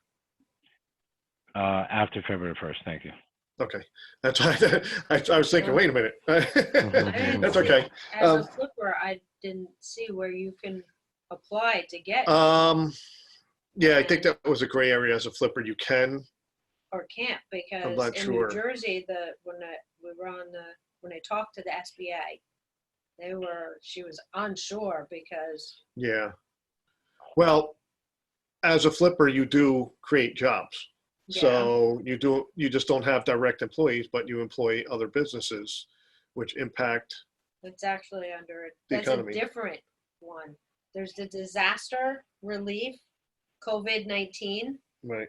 After February 1st, thank you. Okay, that's why I was thinking, wait a minute. That's okay. As a flipper, I didn't see where you can apply to get Yeah, I think that was a gray area. As a flipper, you can. or can't, because I'm not in sure. New Jersey, when I talked to the SBA, she was unsure because Yeah. Well, as a flipper, you do create jobs. So you just don't have direct employees, but you employ other businesses, which impact. it's actually under The that's economy. a different one. There's the disaster relief, COVID-19 Right.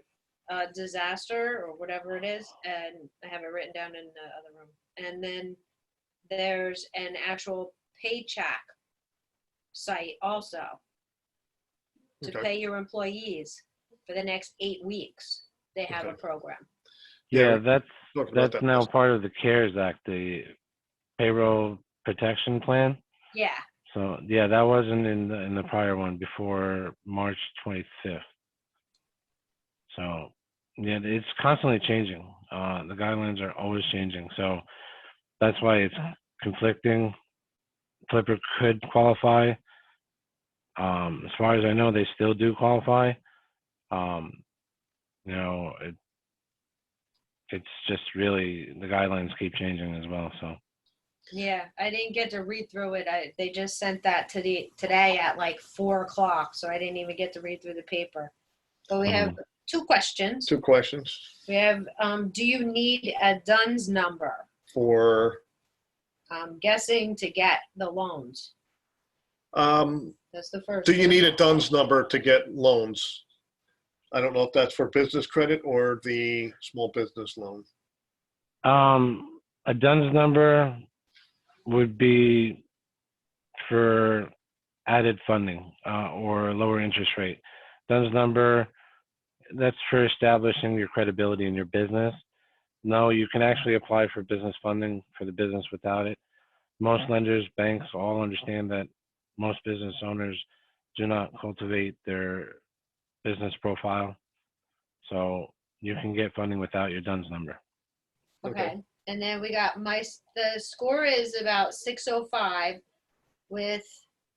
disaster or whatever it is, and I have it written down in the other room. And then there's an actual paycheck site also to Okay. pay your employees for the next 8 weeks. They have a Okay. program. Yeah, Talking about that's that. now part of the CARES Act, the payroll protection plan. Yeah. So yeah, that wasn't in the prior one before March 25th. So yeah, it's constantly changing. The guidelines are always changing. So that's why it's conflicting. Flipper could qualify. As far as I know, they still do qualify. It's just really the guidelines keep changing as well. So Yeah, I didn't get to read through it. They just sent that today at like 4:00, so I didn't even get to read through the paper. But we have 2 questions. 2 questions We have, do you need a DUNS number? for. I'm guessing to get the loans. That's the first. Do you one. need a DUNS number to get loans? I don't know if that's for business credit or the small business loan. A DUNS number would be for added funding or lower interest rate. DUNS number, that's for establishing your credibility in your business. No, you can actually apply for business funding for the business without it. Most lenders, banks all understand that most business owners do not cultivate their business profile. So you can get funding without your DUNS number. Okay. And then we got the score is about 605 with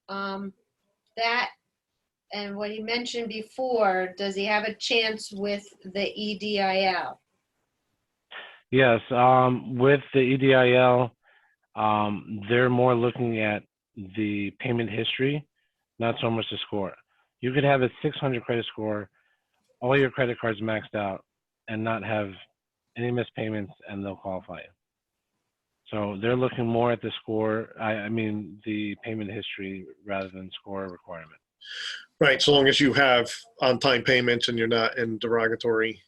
that. And what he mentioned before, does he have a chance with the EDIL? Yes, with the EDIL, they're more looking at the payment history, not so much the score. You could have a 600 credit score, all your credit cards maxed out, and not have any missed payments, and they'll qualify you. So they're looking more at the score, I mean the payment history rather than score requirement. Right, so long as you have on-time payments and you're not in derogatory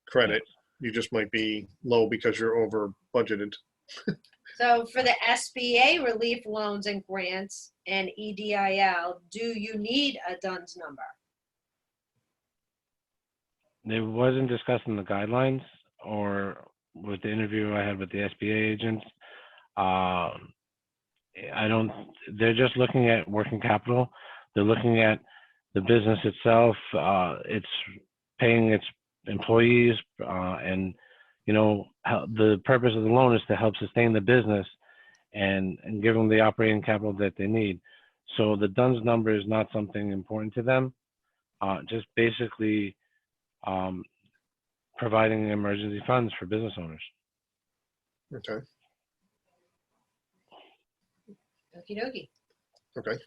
credit, you just might be low because you're over budgeted. So for the SBA relief loans and grants and EDIL, do you need a DUNS number? It wasn't discussed in the guidelines or with the interview I had with the SBA agents. They're just looking at working capital. They're looking at the business itself. It's paying its employees, and how the purpose of the loan is to help sustain the business and give them the operating capital that they need. So the DUNS number is not something important to them. Just basically providing emergency funds for business owners. Okay. Okie dokie. Okay.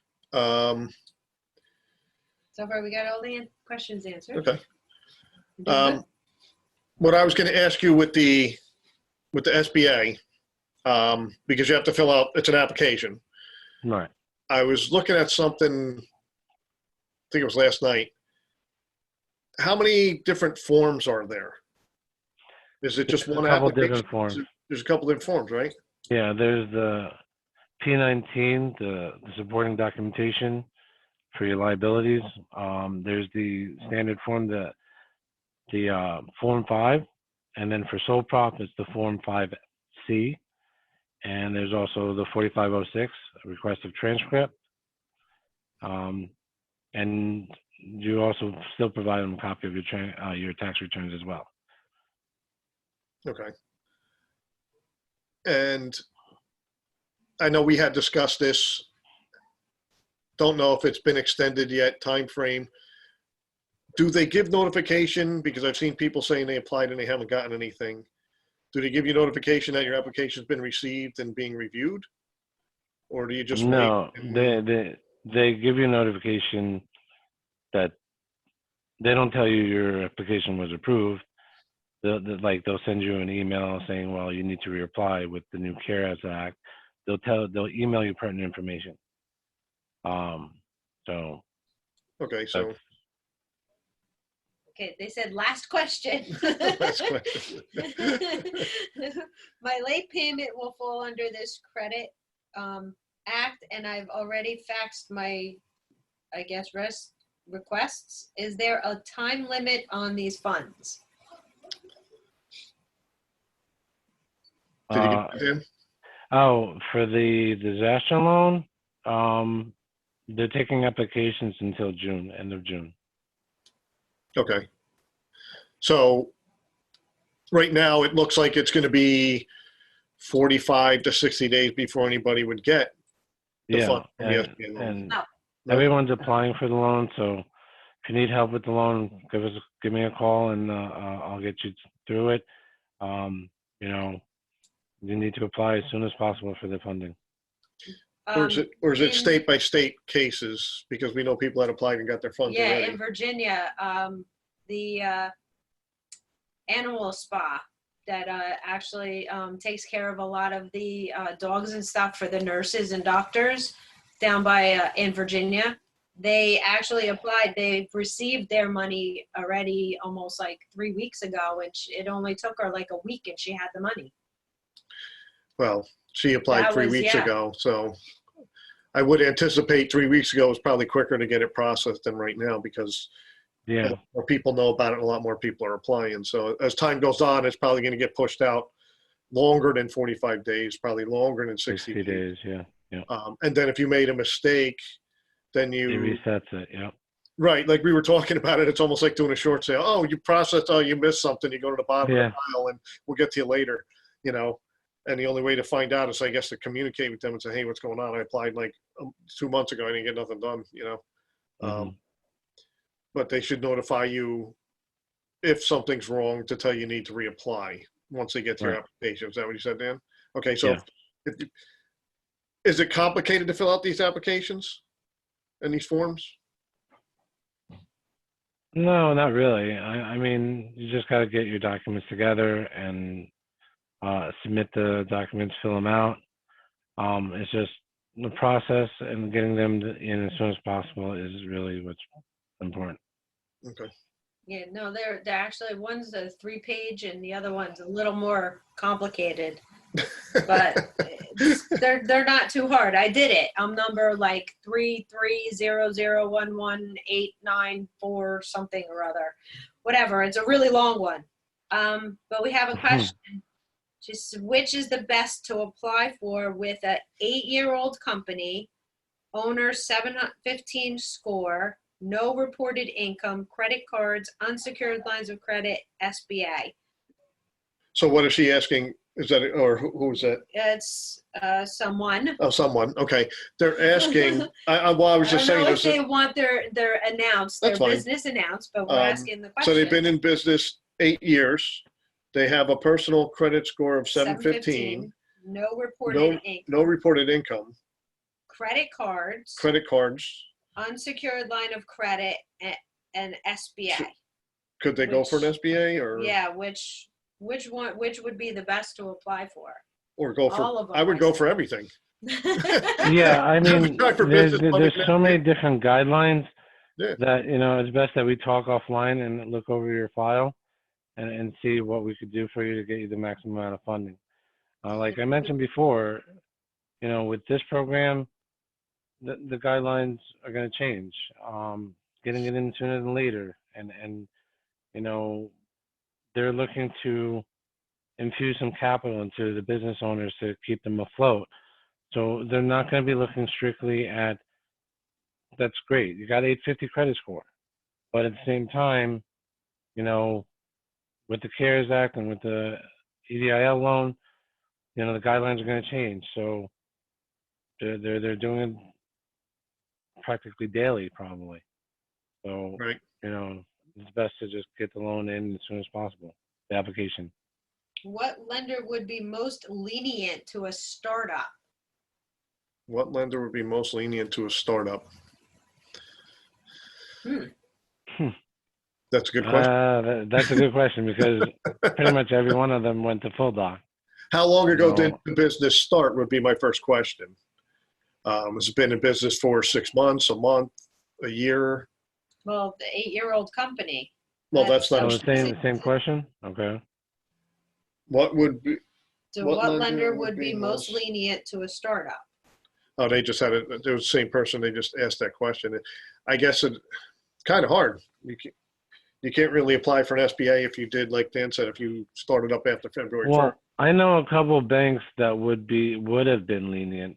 So far, we got all the questions answered. Okay. You doing good? What I was going to ask you with the SBA, because you have to fill out, it's an application. Right. I was looking at something, I think it was last night. How many different forms are there? Is it just one a couple application? different forms. There's a couple different forms, right? Yeah, there's the P19, the supporting documentation for your liabilities. There's the standard form, the Form 5, and then for sole prop, it's the Form 5C. And there's also the 4506, request of transcript. And you also still provide them a copy of your tax returns as well. Okay. And I know we had discussed this. Don't know if it's been extended yet, time frame. Do they give notification? Because I've seen people saying they applied and they haven't gotten anything. Do they give you notification that your application's been received and being reviewed? Or do you just No, wait? they give you a notification that they don't tell you your application was approved. They'll send you an email saying, well, you need to reapply with the new CARES Act. They'll email you pertinent information. So Okay, so Okay, they said last question. last question. My late payment will fall under this credit act, and I've already faxed my, I guess, requests. Is there a time limit on these funds? Did you get that in? Oh, for the disaster loan, they're taking applications until June, end of June. Okay. So right now it looks like it's going to be 45 to 60 days before anybody would get the Yeah, fund from the SBA loan. and No. everyone's applying for the loan. So if you need help with the loan, give me a call, and I'll get you through it. You need to apply as soon as possible for the funding. Or is it in- state by state cases? Because we know people that applied and got their funds Yeah, already. in Virginia, the animal spa that actually takes care of a lot of the dogs and stuff for the nurses and doctors down by in Virginia, They actually applied. They've received their money already almost like 3 weeks ago, and it only took her like a week and she had the money. Well, she applied That 3 weeks yeah. ago, so I would anticipate 3 weeks ago was probably quicker to get it processed than right now because a Yeah, lot more people know about it and a lot more people are applying. So as time goes on, it's probably going to get pushed out longer than 45 days, probably longer than 60 60 days. days, yeah, yeah. And then if you made a mistake, then It you, resets it, yeah. right, like we were talking about it, it's almost like doing a short sale. Oh, you processed, oh, you missed something. You go to the bottom of Yeah, the pile and we'll get to you later, you know. And the only way to find out is, I guess, to communicate with them and say, hey, what's going on? I applied like 2 months ago. I didn't get nothing done, you know. mhm. But they should notify you if something's wrong to tell you need to reapply once they get to your Right. application. Is that what you said, Dan? Okay, so Yeah. is it complicated to fill out these applications and these forms? No, not really. I mean, you just got to get your documents together and submit the documents, fill them out. It's just the process and getting them in as soon as possible is really what's important. Okay. Yeah, no, they're actually, one's a 3-page and the other one's a little more complicated, but they're not too hard. I did it. I'm number like 33001189 something or other, whatever. It's a really long one. But we have a question. Just which is the best to apply for with a 8-year-old company, owner 715 score, no reported income, credit cards, unsecured lines of credit, SBA. So what is she asking? Is that, or who is that? It's someone. Oh, someone. Okay. They're asking, well, I was just I don't saying, know if they want their announced, their That's fine. business announced, but we're asking the question. so they've been in business 8 years. They have a personal credit score of 715, no reported income. no reported income, Credit cards, unsecured line of credit, and SBA. Could they go for an SBA or? Yeah, which would be the best to apply for? Or go for, All of them, I would go for everything. Yeah, I mean, Try for there's business funding so many different guidelines Yeah. that, you know, it's best that we talk offline and look over your file and see what we could do for you to get you the maximum amount of funding. Like I mentioned before, you know, with this program, the guidelines are going to change. Getting it in sooner than later, and you know, they're looking to infuse some capital into the business owners to keep them afloat. So they're not going to be looking strictly at, that's great, you got 850 credit score, but at the same time, you know, with the CARES Act and with the EDIL loan, you know, the guidelines are going to change. So they're doing it practically daily, probably. So, Right. you know, it's best to just get the loan in as soon as possible, the application. What lender would be most lenient to a startup? What lender would be most lenient to a startup? That's a good question. That's a good question because pretty much every one of them went to full doc. How long ago No. did the business start would be my first question. Has it been in business for 6 months, a month, a year? Well, the 8-year-old company. Well, that's So not, the same question? Okay. what would be, So What what lender lender would would be be most most- lenient to a startup? oh, they just had it, it was the same person, they just asked that question. I guess it's kind of hard. You can't really apply for an SBA if you did, like Dan said, if you started up after February 1st. Well, I know a couple of banks that would have been lenient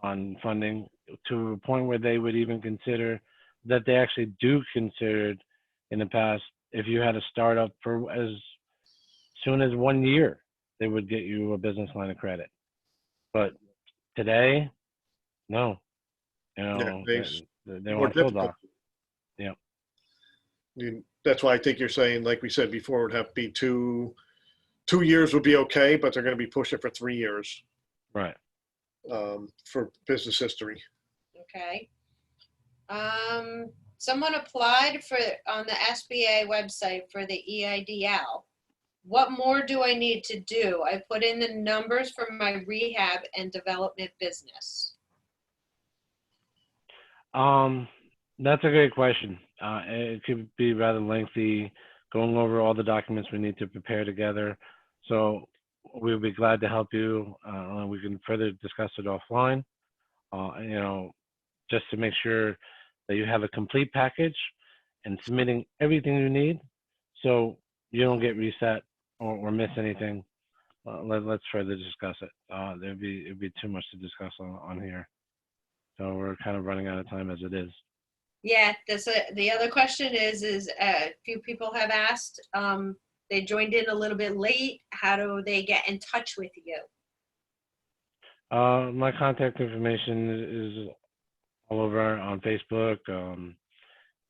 on funding to a point where they would even consider that they actually do considered in the past, if you had a startup for as soon as 1 year, they would get you a business line of credit. But today, no. You know, they more want full difficult. doc. Yeah. That's why I think you're saying, like we said before, it would have to be 2 years would be okay, but they're going to be pushing for 3 years Right. for business history. Okay. Someone applied on the SBA website for the EIDL. What more do I need to do? I put in the numbers for my rehab and development business. That's a great question. It could be rather lengthy, going over all the documents we need to prepare together. So we'll be glad to help you. We can further discuss it offline. Just to make sure that you have a complete package and submitting everything you need, so you don't get reset or miss anything. Let's further discuss it. It'd be too much to discuss on here. So we're kind of running out of time as it is. Yeah, the other question is a few people have asked, they joined in a little bit late. How do they get in touch with you? My contact information is all over on Facebook.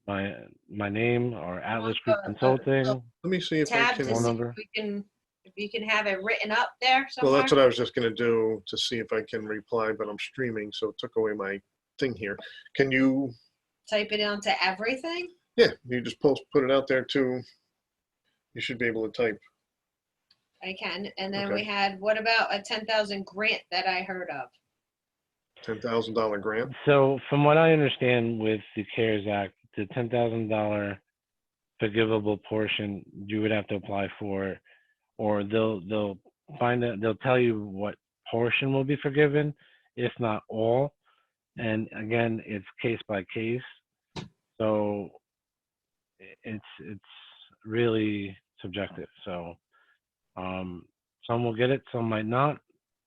My name or Atlas Group Consulting. Let me see if I Tab can. to see if you can have it written up there Well, somewhere. that's what I was just gonna do to see if I can reply, but I'm streaming, so it took away my thing here. Can you, Type it onto everything. yeah, you just put it out there too. You should be able to type. I can. And then Okay. we had, what about a 10,000 grant that I heard of? $10,000 grant. So from what I understand with the CARES Act, the $10,000 forgivable portion you would have to apply for, or they'll tell you what portion will be forgiven, if not all. And again, it's case by case. So it's really subjective. So some will get it, some might not,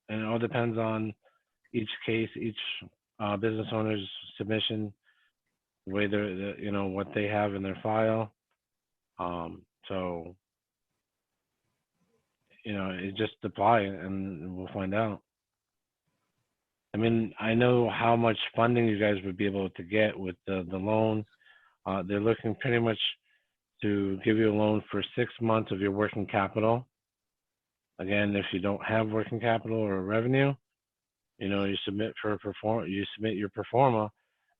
and it all depends on each case, each business owner's submission, the way what they have in their file. So it just apply and we'll find out. I mean, I know how much funding you guys would be able to get with the loan. They're looking pretty much to give you a loan for 6 months of your working capital. Again, if you don't have working capital or revenue, you submit you submit your pro forma,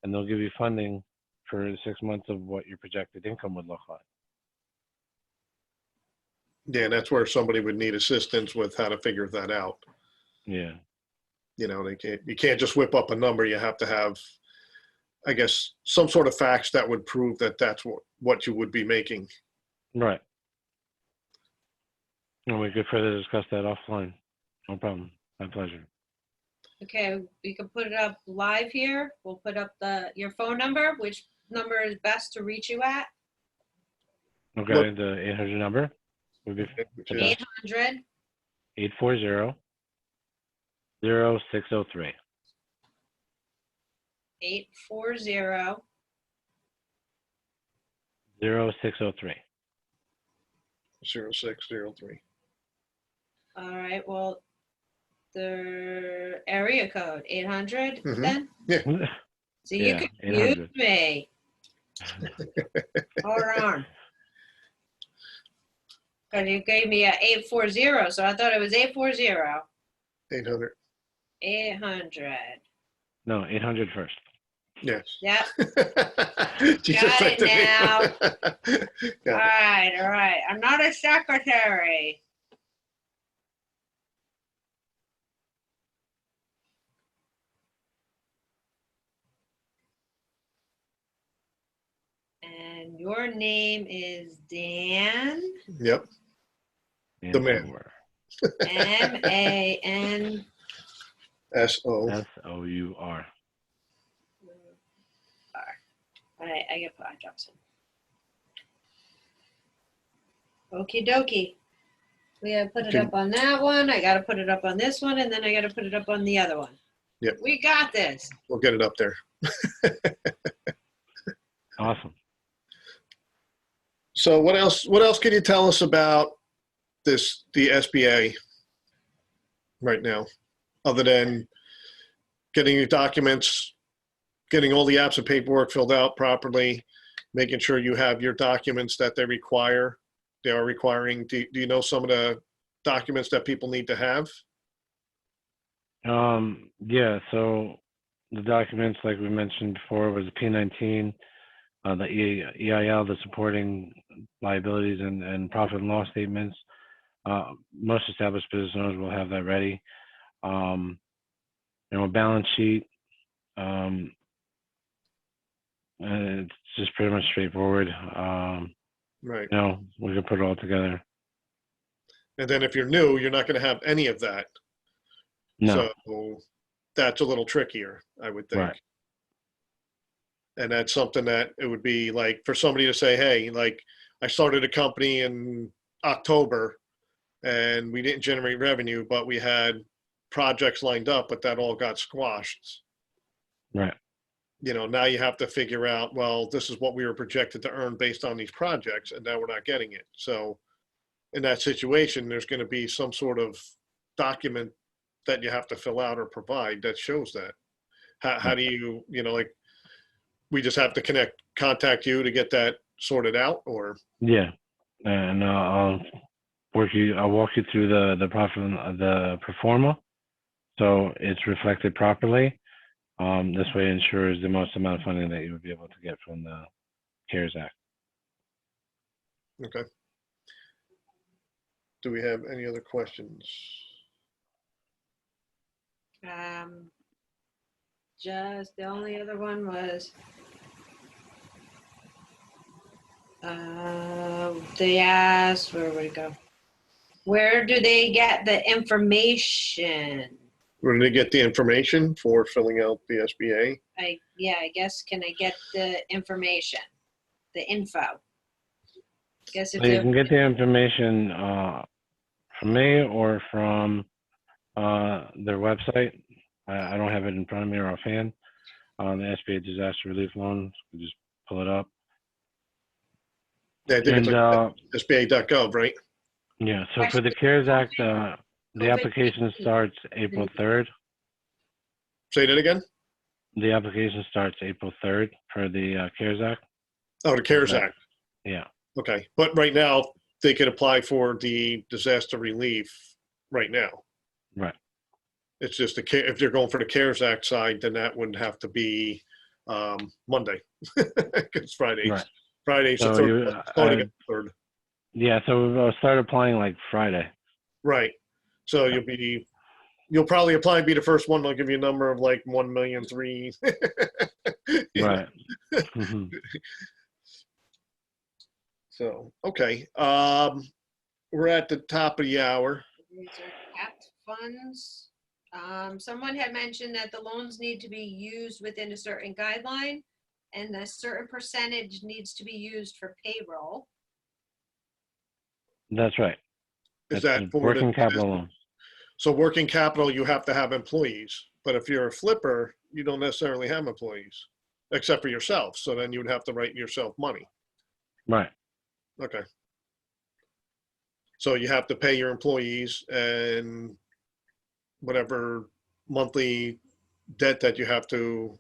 and they'll give you funding for 6 months of what your projected income would look like. Yeah, that's where somebody would need assistance with how to figure that out. Yeah. You can't just whip up a number. You have to have, I guess, some sort of facts that would prove that that's what you would be making. Right. And we could further discuss that offline. No problem. My pleasure. Okay, we can put it up live here. We'll put up your phone number. Which number is best to reach you at? Okay, the 800 number would be Yeah. 800 840 0603. 840 0603. 0603. All right, well, the area code, 800 Mhm. then? Yeah. So you Yeah, confused 800. me. Hold on. Because you gave me a 840, so I thought it was 840. 800. 800. No, 800 first. Yes. Yep. Jesus, Got I it didn't- All Got it. right, all right. I'm not a secretary. And your name is Dan, Yep. The man. M-A-N. S-O. SOUR. All right, I gotta put eye drops in. Okie dokie. We gotta put it Okay. up on that one. I gotta put it up on this one, and then I gotta put it up on the other one. Yep. We got this. We'll get it up there. Awesome. So what else can you tell us about the SBA right now, other than getting your documents, getting all the apps and paperwork filled out properly, making sure you have your documents that they are requiring. Do you know some of the documents that people need to have? Yeah, so the documents, like we mentioned before, was the P19, the EIL, the supporting liabilities and profit and loss statements. Most established business owners will have that ready. A balance sheet, It's just pretty much straightforward. Right. We can put it all together. And then if you're new, you're not going to have any of that. No, So that's a little trickier, I would think. right. And that's something that it would be like for somebody to say, hey, like I started a company in October and we didn't generate revenue, but we had projects lined up, but that all got squashed. Right. Now you have to figure out, well, this is what we were projected to earn based on these projects, and now we're not getting it. So in that situation, there's going to be some sort of document that you have to fill out or provide that shows that. How do you, like, we just have to contact you to get that sorted out, or? Yeah. And I'll walk you through the profit, the pro forma, so it's reflected properly. This way ensures the most amount of funding that you would be able to get from the CARES Act. Okay. Do we have any other questions? Just the only other one was, they asked, where would it go? Where do they get the information? When they get the information for filling out the SBA? I guess, can I get the information, the info? Guess if So you they're, can get the information from me or from their website. I don't have it in front of me or offhand. The SBA Disaster Relief Loans, you just pull it up. Yeah, I think it's like SBA.gov, right? Yeah, so for the CARES Act, the application starts April 3rd. Say that again? The application starts April 3rd for the CARES Act. Oh, the CARES Act. Yeah. Okay, but right now, they can apply for the disaster relief right now. Right. It's just if they're going for the CARES Act side, then that wouldn't have to be Monday. It's Fridays. Right. Friday's the So third. Starting at the third. yeah, so we'll start applying like Friday. Right. So you'll probably apply and be the first one. They'll give you a number of like 1,000,003. Right. Mhm. So, okay. We're at the top of the hour. these are capped funds. Someone had mentioned that the loans need to be used within a certain guideline, and a certain percentage needs to be used for payroll. That's right. Is That's that a for working capital loan. So working capital, you have to have employees. But if you're a flipper, you don't necessarily have employees, except for yourself. So then you would have to write yourself money. Right. Okay. So you have to pay your employees and whatever monthly debt that you have to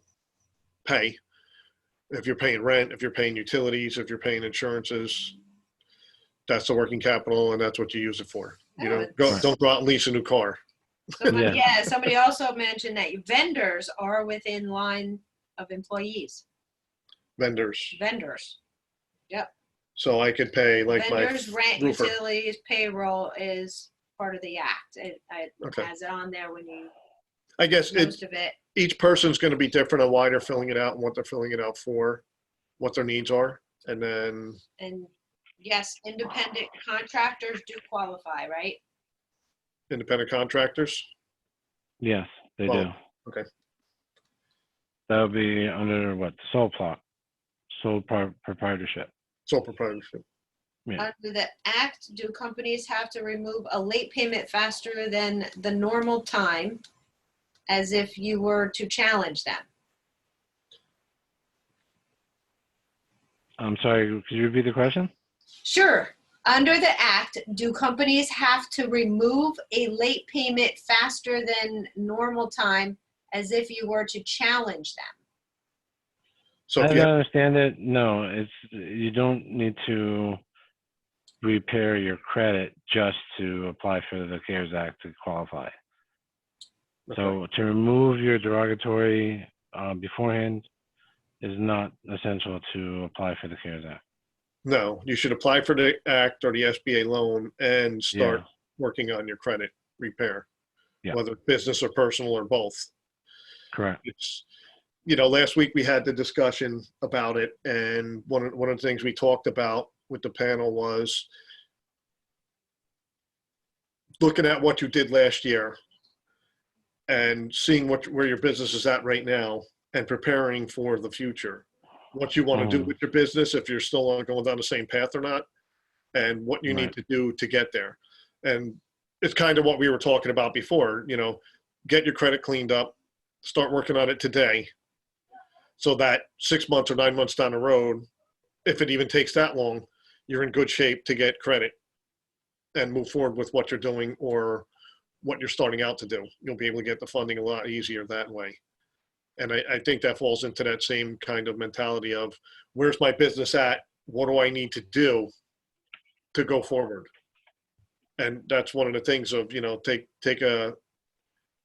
pay. If you're paying rent, if you're paying utilities, if you're paying insurances, that's the working capital, and that's what you use it for. You know, don't go out and lease a new car. Somebody also mentioned that vendors are within line of employees. Vendors. Yep. So I could pay like Vendors, my rent, roofer. utilities, payroll is part of the act. It Okay. has it on there when you, I guess most of it. each person's going to be different on why they're filling it out and what they're filling it out for, what their needs are, and then And yes, independent contractors do qualify, right? independent contractors. Yes, they Oh, do. okay. That would be under what? Sole proprietorship. Sole proprietorship. Yeah. Under the act, do companies have to remove a late payment faster than the normal time as if you were to challenge them? I'm sorry, could you repeat the question? Sure. Under the act, do companies have to remove a late payment faster than normal time as if you were to challenge them? So I if you don't have, understand it. No, you don't need to repair your credit just to apply for the CARES Act to qualify. So to remove your derogatory beforehand is not essential to apply for the CARES Act. no, you should apply for the act or the SBA loan and start working on your credit repair, Yeah. whether business or personal or both. Correct. last week we had the discussion about it, and one of the things we talked about with the panel was looking at what you did last year and seeing where your business is at right now and preparing for the future. What you want to do with your business, if you're still going down the same path or not, and what you need to do to get there. And it's kind of what we were talking about before, get your credit cleaned up, start working on it today, so that 6 months or 9 months down the road, if it even takes that long, you're in good shape to get credit and move forward with what you're doing or what you're starting out to do. You'll be able to get the funding a lot easier that way. And I think that falls into that same kind of mentality of, where's my business at? What do I need to do to go forward? And that's one of the things of, take a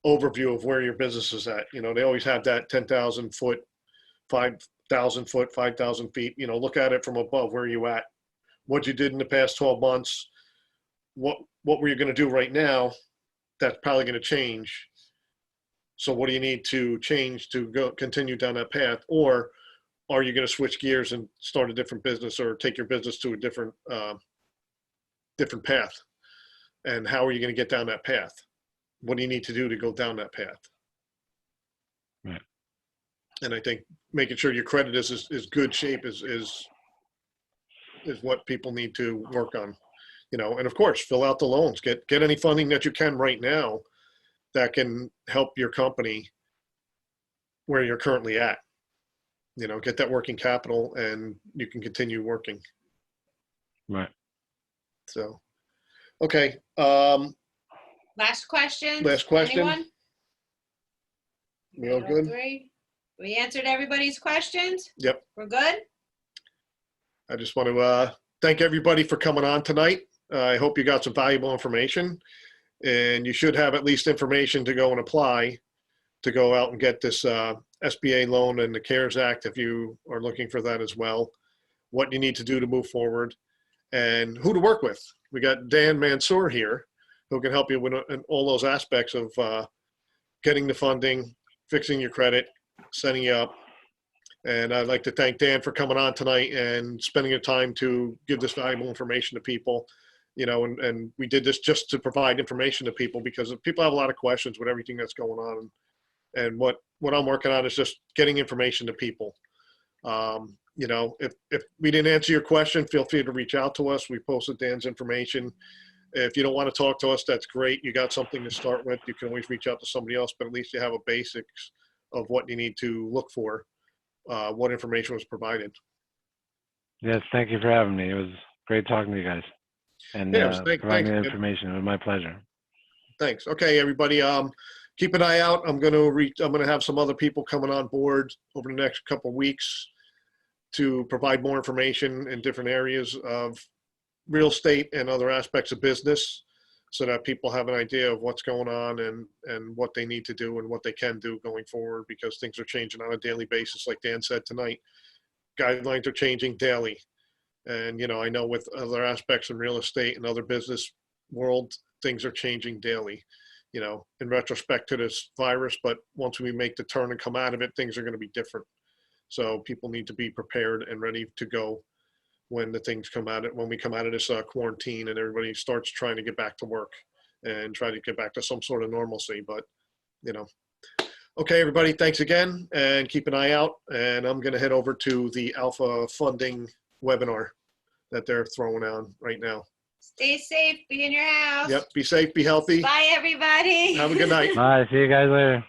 overview of where your business is at. They always have that 10,000 foot, 5,000 foot, 5,000 feet, look at it from above. Where are you at? What you did in the past 12 months? What were you going to do right now? That's probably going to change. So what do you need to change to continue down that path? Or are you going to switch gears and start a different business or take your business to a different path? And how are you going to get down that path? What do you need to do to go down that path? Right. And I think making sure your credit is good shape is what people need to work on. And of course, fill out the loans, get any funding that you can right now that can help your company where you're currently at. Get that working capital and you can continue working. Right. So, okay. Last question. Last question. Anyone? We all good? 3. We answered everybody's questions? Yep. We're good? I just want to thank everybody for coming on tonight. I hope you got some valuable information, and you should have at least information to go and apply to go out and get this SBA loan and the CARES Act if you are looking for that as well, what you need to do to move forward, and who to work with. We got Dan Mansour here who can help you with all those aspects of getting the funding, fixing your credit, setting you up. And I'd like to thank Dan for coming on tonight and spending your time to give this valuable information to people. And we did this just to provide information to people because people have a lot of questions with everything that's going on. And what I'm working on is just getting information to people. If we didn't answer your question, feel free to reach out to us. We posted Dan's information. If you don't want to talk to us, that's great. You got something to start with. You can always reach out to somebody else, but at least you have a basics of what you need to look for, what information was provided. Yes, thank you for having me. It was great talking to you guys and providing the information. It was my pleasure. Thanks. Okay, everybody. Keep an eye out. I'm going to have some other people coming on board over the next couple of weeks to provide more information in different areas of real estate and other aspects of business so that people have an idea of what's going on and what they need to do and what they can do going forward, because things are changing on a daily basis. Like Dan said tonight, guidelines are changing daily. And, I know with other aspects in real estate and other business world, things are changing daily, in retrospect to this virus. But once we make the turn and come out of it, things are going to be different. So people need to be prepared and ready to go when when we come out of this quarantine and everybody starts trying to get back to work and try to get back to some sort of normalcy. But, okay, everybody, thanks again, and keep an eye out. And I'm going to head over to the Alpha Funding webinar that they're throwing on right now. Stay safe. Be in your house. Yep. Be safe. Be healthy. Bye, everybody. Have a good night. Bye. See you guys later.